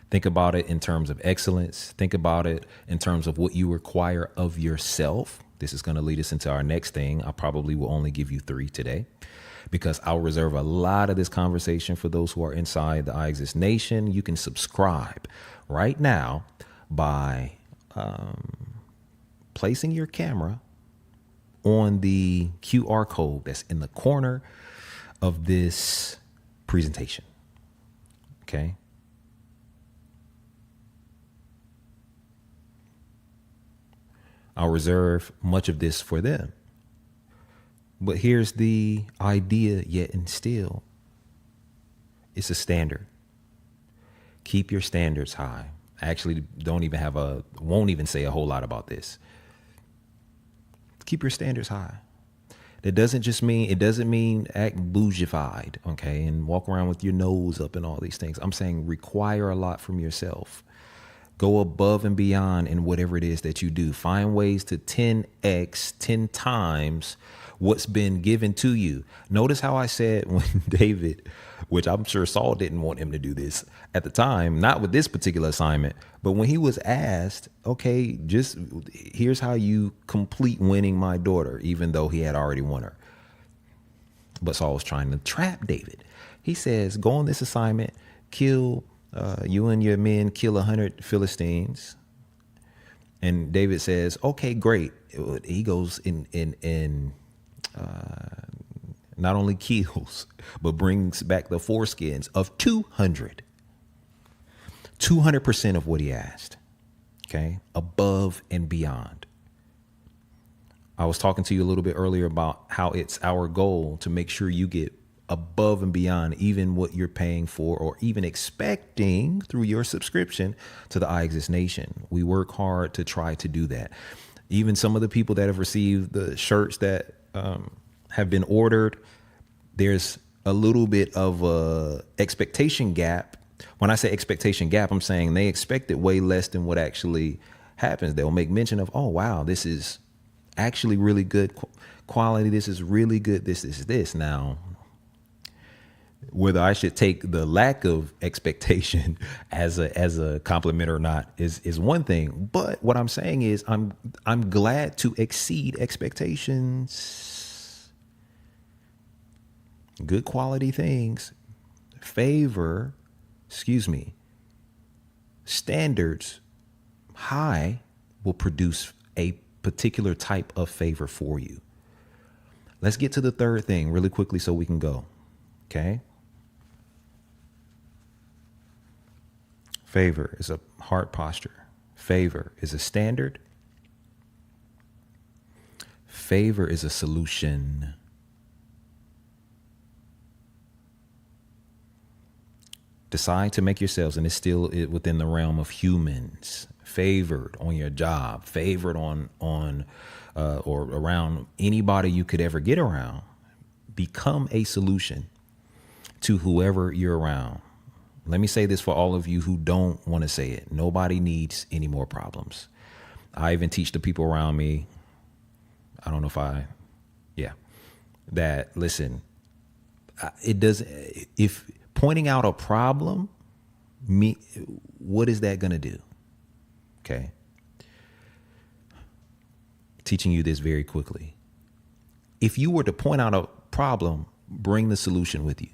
Think about it in terms of excellence. Think about it in terms of what you require of yourself. This is going to lead us into our next thing. I probably will only give you 3 today. because I'll reserve a lot of this conversation for those who are inside the Iexist Nation. You can subscribe right now by placing your camera on the QR code that's in the corner of this presentation. Okay. I'll reserve much of this for them. But here's the idea, yet and still. It's a standard. Keep your standards high. I actually won't even say a whole lot about this. Keep your standards high. It doesn't mean act bougified, okay, and walk around with your nose up and all these things. I'm saying require a lot from yourself. Go above and beyond in whatever it is that you do. Find ways to 10x, 10 times what's been given to you. Notice how I said when David, which I'm sure Saul didn't want him to do this at the time, not with this particular assignment, but when he was asked, okay, just here's how you complete winning my daughter, even though he had already won her. But Saul was trying to trap David. He says, go on this assignment, kill you and your men, kill 100 Philistines. And David says, okay, great. He goes in not only kills, but brings back the foreskins of 200. 200% of what he asked. Okay. Above and beyond. I was talking to you a little bit earlier about how it's our goal to make sure you get above and beyond even what you're paying for or even expecting through your subscription to the Iexist Nation. We work hard to try to do that. Even some of the people that have received the shirts that have been ordered, there's a little bit of a expectation gap. When I say expectation gap, I'm saying they expected way less than what actually happens. They'll make mention of, oh, wow, this is actually really good quality. This is really good. This is this. Now, whether I should take the lack of expectation as a compliment or not is one thing. But what I'm saying is I'm glad to exceed expectations. Good quality things. Standards high will produce a particular type of favor for you. Let's get to the third thing really quickly so we can go. Okay. Favor is a heart posture. Favor is a standard. Favor is a solution. Decide to make yourselves, and it's still within the realm of humans, favored on your job, favored on or around anybody you could ever get around. Become a solution to whoever you're around. Let me say this for all of you who don't want to say it. Nobody needs any more problems. I even teach the people around me. I don't know that listen, it doesn't, if pointing out a problem, what is that going to do? Okay. Teaching you this very quickly. If you were to point out a problem, bring the solution with you.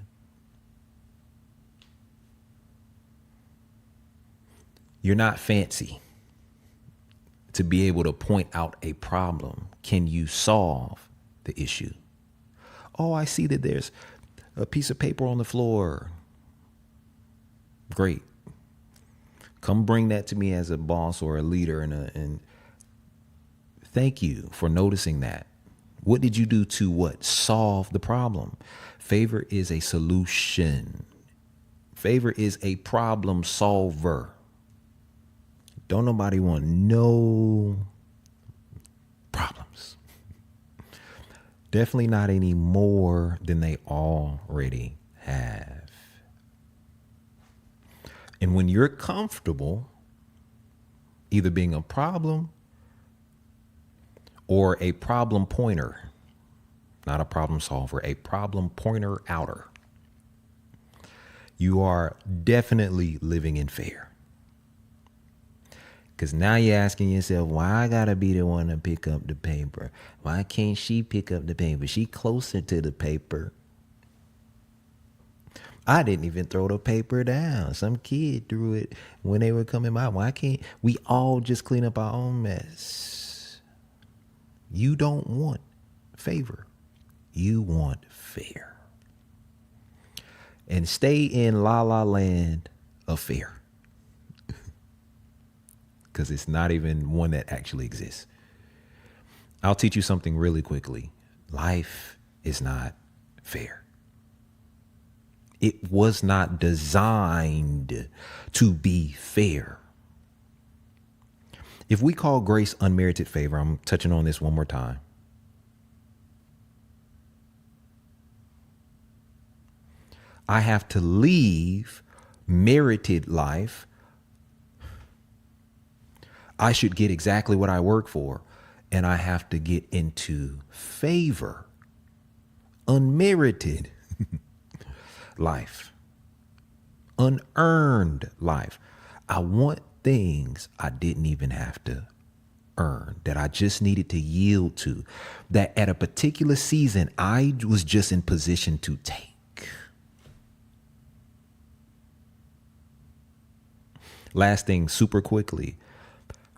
You're not fancy to be able to point out a problem. Can you solve the issue? Oh, I see that there's a piece of paper on the floor. Great. Come bring that to me as a boss or a leader and thank you for noticing that. What did you do to solve the problem? Favor is a solution. Favor is a problem solver. Don't nobody want no problems. Definitely not any more than they already have. And when you're comfortable either being a problem or a problem pointer, not a problem solver, a problem pointer outer, you are definitely living in fear. Because now you're asking yourself, why I gotta be the one to pick up the paper? Why can't she pick up the paper? She closer to the paper. I didn't even throw the paper down. Some kid threw it when they were coming by. Why can't we all just clean up our own mess? You don't want favor. You want fair. And stay in la la land of fair. Because it's not even one that actually exists. I'll teach you something really quickly. Life is not fair. It was not designed to be fair. If we call grace unmerited favor, I'm touching on this one more time. I have to leave merited life. I should get exactly what I work for. And I have to get into favor, unmerited life, unearned life. I want things I didn't even have to earn, that I just needed to yield to, that at a particular season, I was just in position to take. Last thing, super quickly.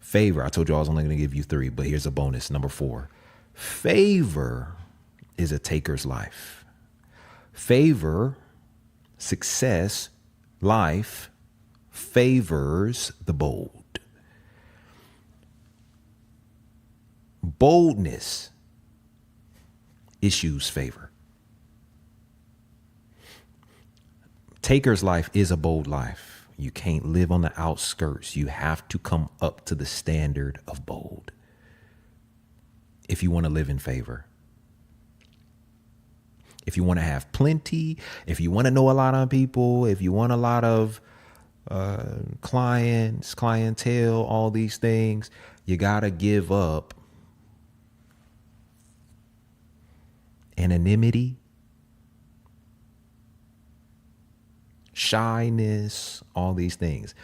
Favor. I told you I was only going to give you 3, but here's a bonus. Number 4. Favor is a taker's life. Favor, success, life favors the bold. Boldness issues favor. Taker's life is a bold life. You can't live on the outskirts. You have to come up to the standard of bold if you want to live in favor. If you want to have plenty, if you want to know a lot of people, if you want a lot of clients, clientele, all these things, you got to give up anonymity, shyness, all these things.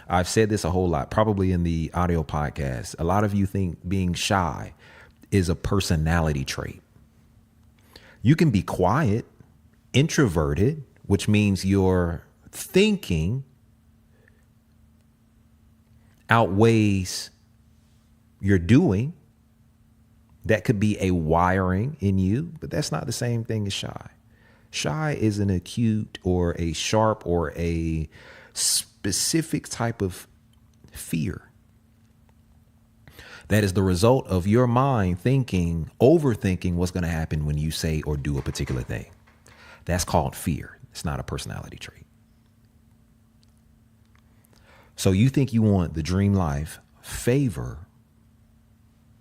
I've said this a whole lot, probably in the audio podcast. A lot of you think being shy is a personality trait. You can be quiet, introverted, which means your thinking outweighs your doing. That could be a wiring in you, but that's not the same thing as shy. Shy is an acute or a sharp or a specific type of fear. That is the result of your mind overthinking what's going to happen when you say or do a particular thing. That's called fear. It's not a personality trait. So you think you want the dream life, favor,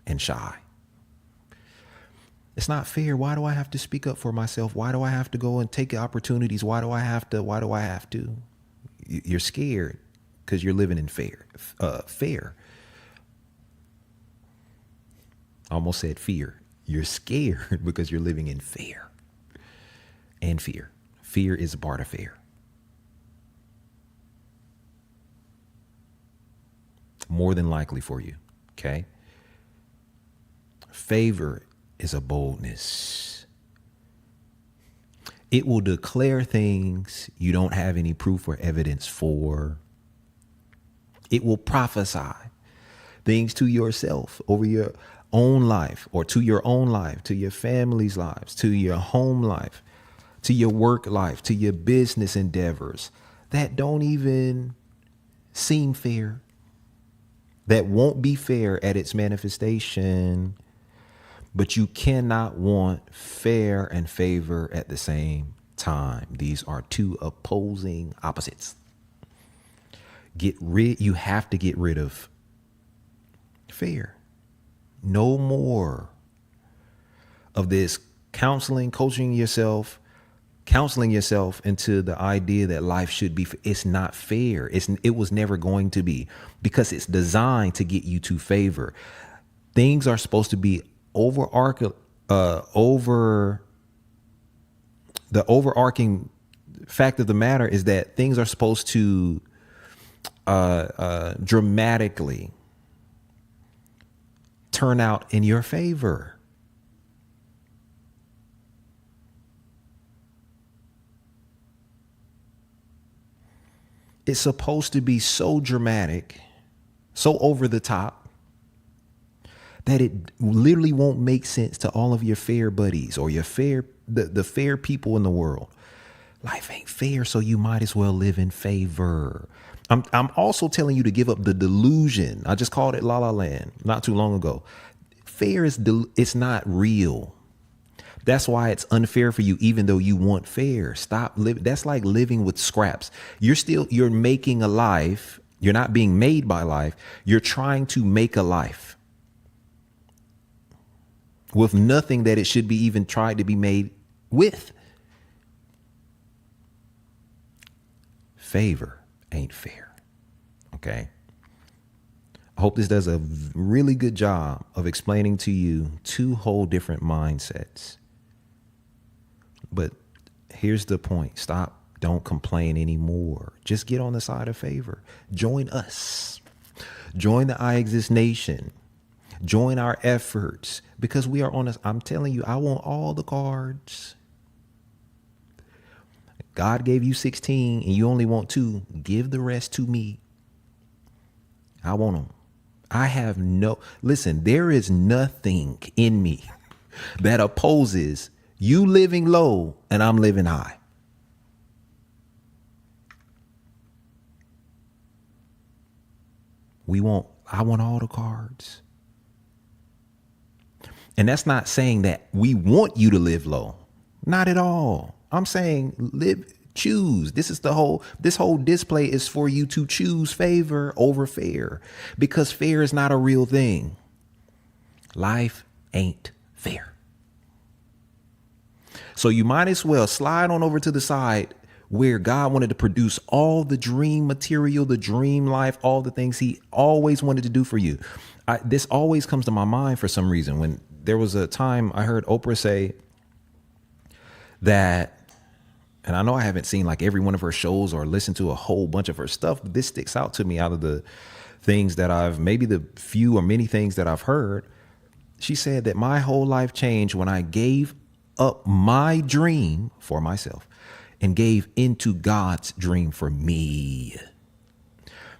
and shy. It's not fair. Why do I have to speak up for myself? Why do I have to go and take opportunities? Why do I have to? You're scared because you're living in fear. I almost said fear. You're scared because you're living in fear. And fear. Fear is a part of fear. More than likely for you. Okay? Favor is a boldness. It will declare things you don't have any proof or evidence for. It will prophesy things to yourself over your own life, or to your own life, to your family's lives, to your home life, to your work life, to your business endeavors that don't even seem fair, that won't be fair at its manifestation. But you cannot want fair and favor at the same time. These are two opposing opposites. You have to get rid of fear. No more of this counseling yourself into the idea that life should be. It's not fair. It was never going to be, because it's designed to get you to favor. Things are supposed to be overarching fact of the matter is that things are supposed to dramatically turn out in your favor. It's supposed to be so dramatic, so over the top, that it literally won't make sense to all of your fair buddies or your the fair people in the world. Life ain't fair, so you might as well live in favor. I'm also telling you to give up the delusion. I just called it La La Land not too long ago. Fair it's not real. That's why it's unfair for you, even though you want fair. Stop living. That's like living with scraps. You're making a life. You're not being made by life. You're trying to make a life with nothing that it should be even tried to be made with. Favor ain't fair. Okay. I hope this does a really good job of explaining to you two whole different mindsets. But here's the point. Don't complain anymore. Just get on the side of favor. Join us. Join the Iexist Nation. Join our efforts, because we are on this. I'm telling you, I want all the cards. God gave you 16 and you only want 2. Give the rest to me. I want them. Listen, there is nothing in me that opposes you living low and I'm living high. I want all the cards. And that's not saying that we want you to live low. Not at all. I'm saying choose. This whole display is for you to choose favor over fair, because fair is not a real thing. Life ain't fair. So you might as well slide on over to the side where God wanted to produce all the dream material, the dream life, all the things he always wanted to do for you. This always comes to my mind for some reason. When there was a time I heard Oprah say that, and I know I haven't seen like every one of her shows or listened to a whole bunch of her stuff, but this sticks out to me out of the things that maybe the few or many things that I've heard. She said that my whole life changed when I gave up my dream for myself and gave into God's dream for me.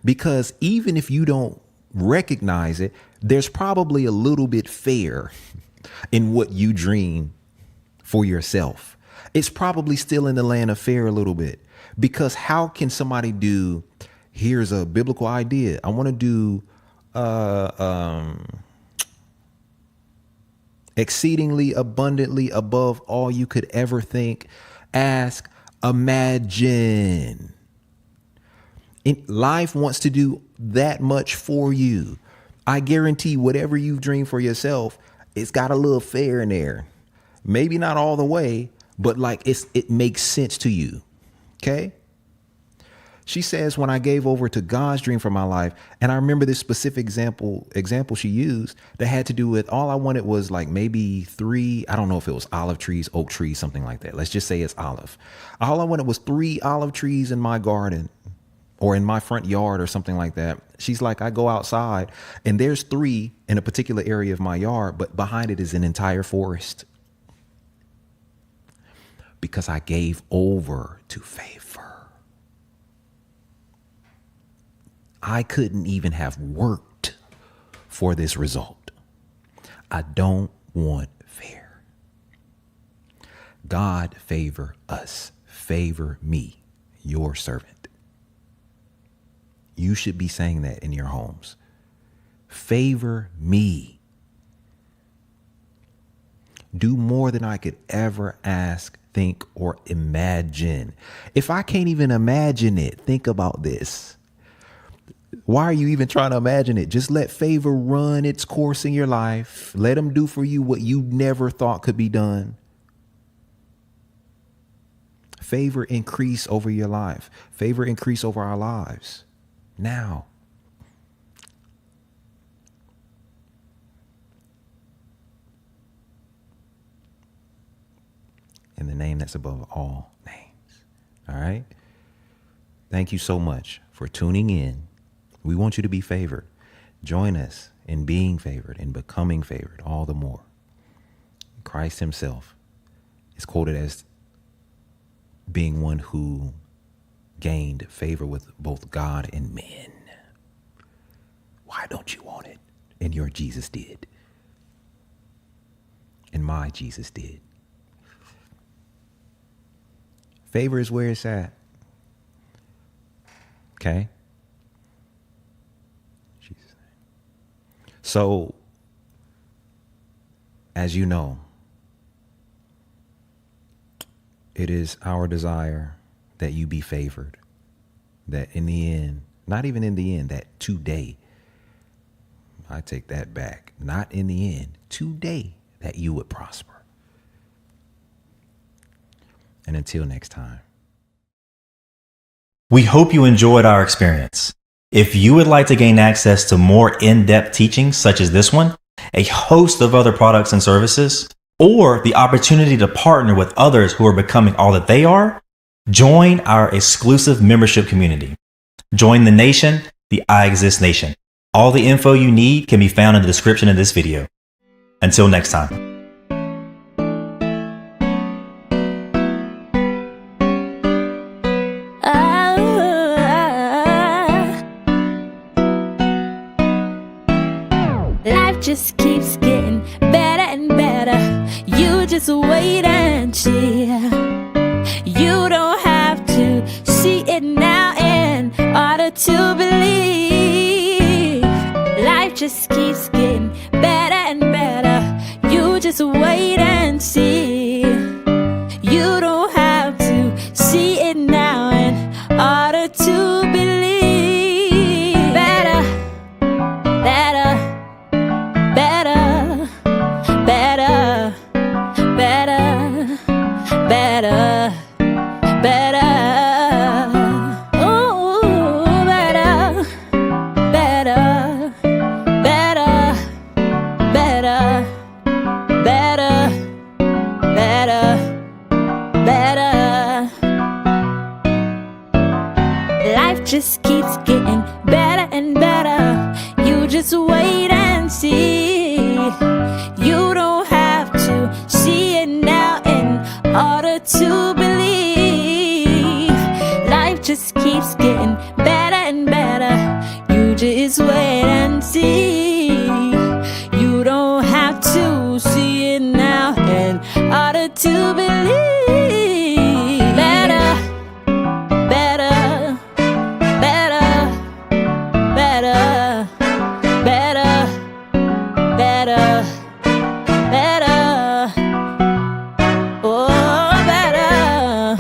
Because even if you don't recognize it, there's probably a little bit fair in what you dream for yourself. It's probably still in the land of fair a little bit, because how can somebody do, here's a biblical idea. I want to do exceedingly abundantly above all you could ever think, ask, imagine. Life wants to do that much for you. I guarantee whatever you've dreamed for yourself, it's got a little fair in there. Maybe not all the way, but like it makes sense to you. Okay. She says, when I gave over to God's dream for my life, and I remember this specific example she used that had to do with, all I wanted was like maybe 3, I don't know if it was olive trees, oak trees, something like that. Let's just say it's olive. All I wanted was 3 olive trees in my garden or in my front yard or something like that. She's like, I go outside and there's 3 in a particular area of my yard, but behind it is an entire forest. Because I gave over to favor. I couldn't even have worked for this result. I don't want fair. God favor us. Favor me, your servant. You should be saying that in your homes. Favor me. Do more than I could ever ask, think, or imagine. If I can't even imagine it, think about this. Why are you even trying to imagine it? Just let favor run its course in your life. Let him do for you what you never thought could be done. Favor increase over your life. Favor increase over our lives. Now. In the name that's above all names. All right. Thank you so much for tuning in. We want you to be favored. Join us in being favored and becoming favored all the more. Christ himself is quoted as being one who gained favor with both God and men. Why don't you want it? And your Jesus did. And my Jesus did. Favor is where it's at. Okay? Jesus. So, as you know, it is our desire that you be favored. That in the end, not even in the end, that today, I take that back, not in the end, today, that you would prosper. And until next time. We hope you enjoyed our experience. If you would like to gain access to more in-depth teachings such as this one, a host of other products and services, or the opportunity to partner with others who are becoming all that they are, join our exclusive membership community. Join the nation, the Iexist Nation. All the info you need can be found in the description of this video. Until next time. Life just keeps getting better and better. You just wait and see. You don't have to see it now in order to believe. Life just keeps getting better and better. You just wait and see. You don't have to see it now in order to believe. Better, better, better, better, better, better, better. Ooh, better, better, better, better, better, better, better. Life just keeps getting better and better. You just wait and see. You don't have to see it now in order to believe. Life just keeps getting better and better. You just wait and see. You don't have to see it now in order to believe. Better, better, better, better, better, better, better. Oh, better,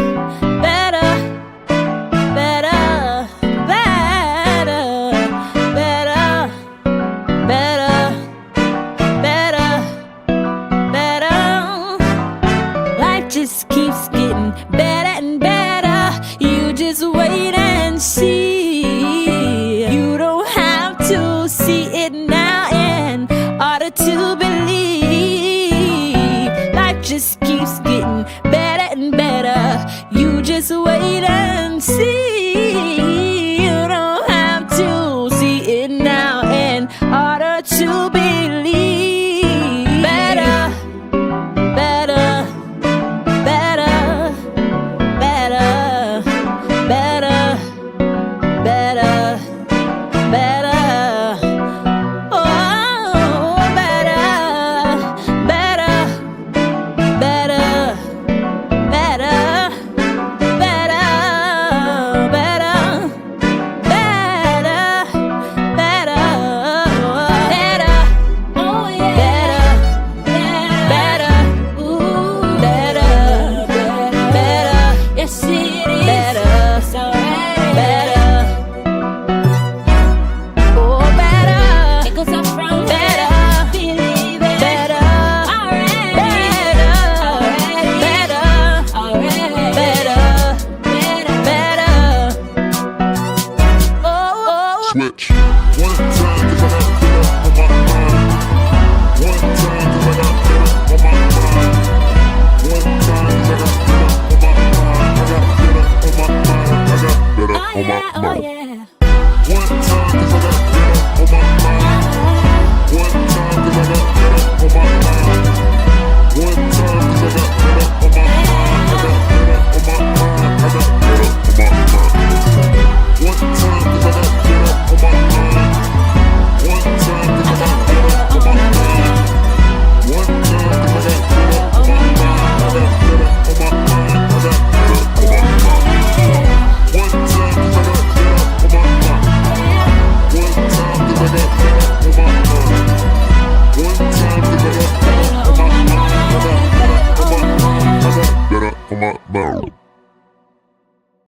better, better, better, better, better, better, better. Life just keeps getting better and better. You just wait and see. You don't have to see it now in order to believe. Life just keeps getting better and better. You just wait and see.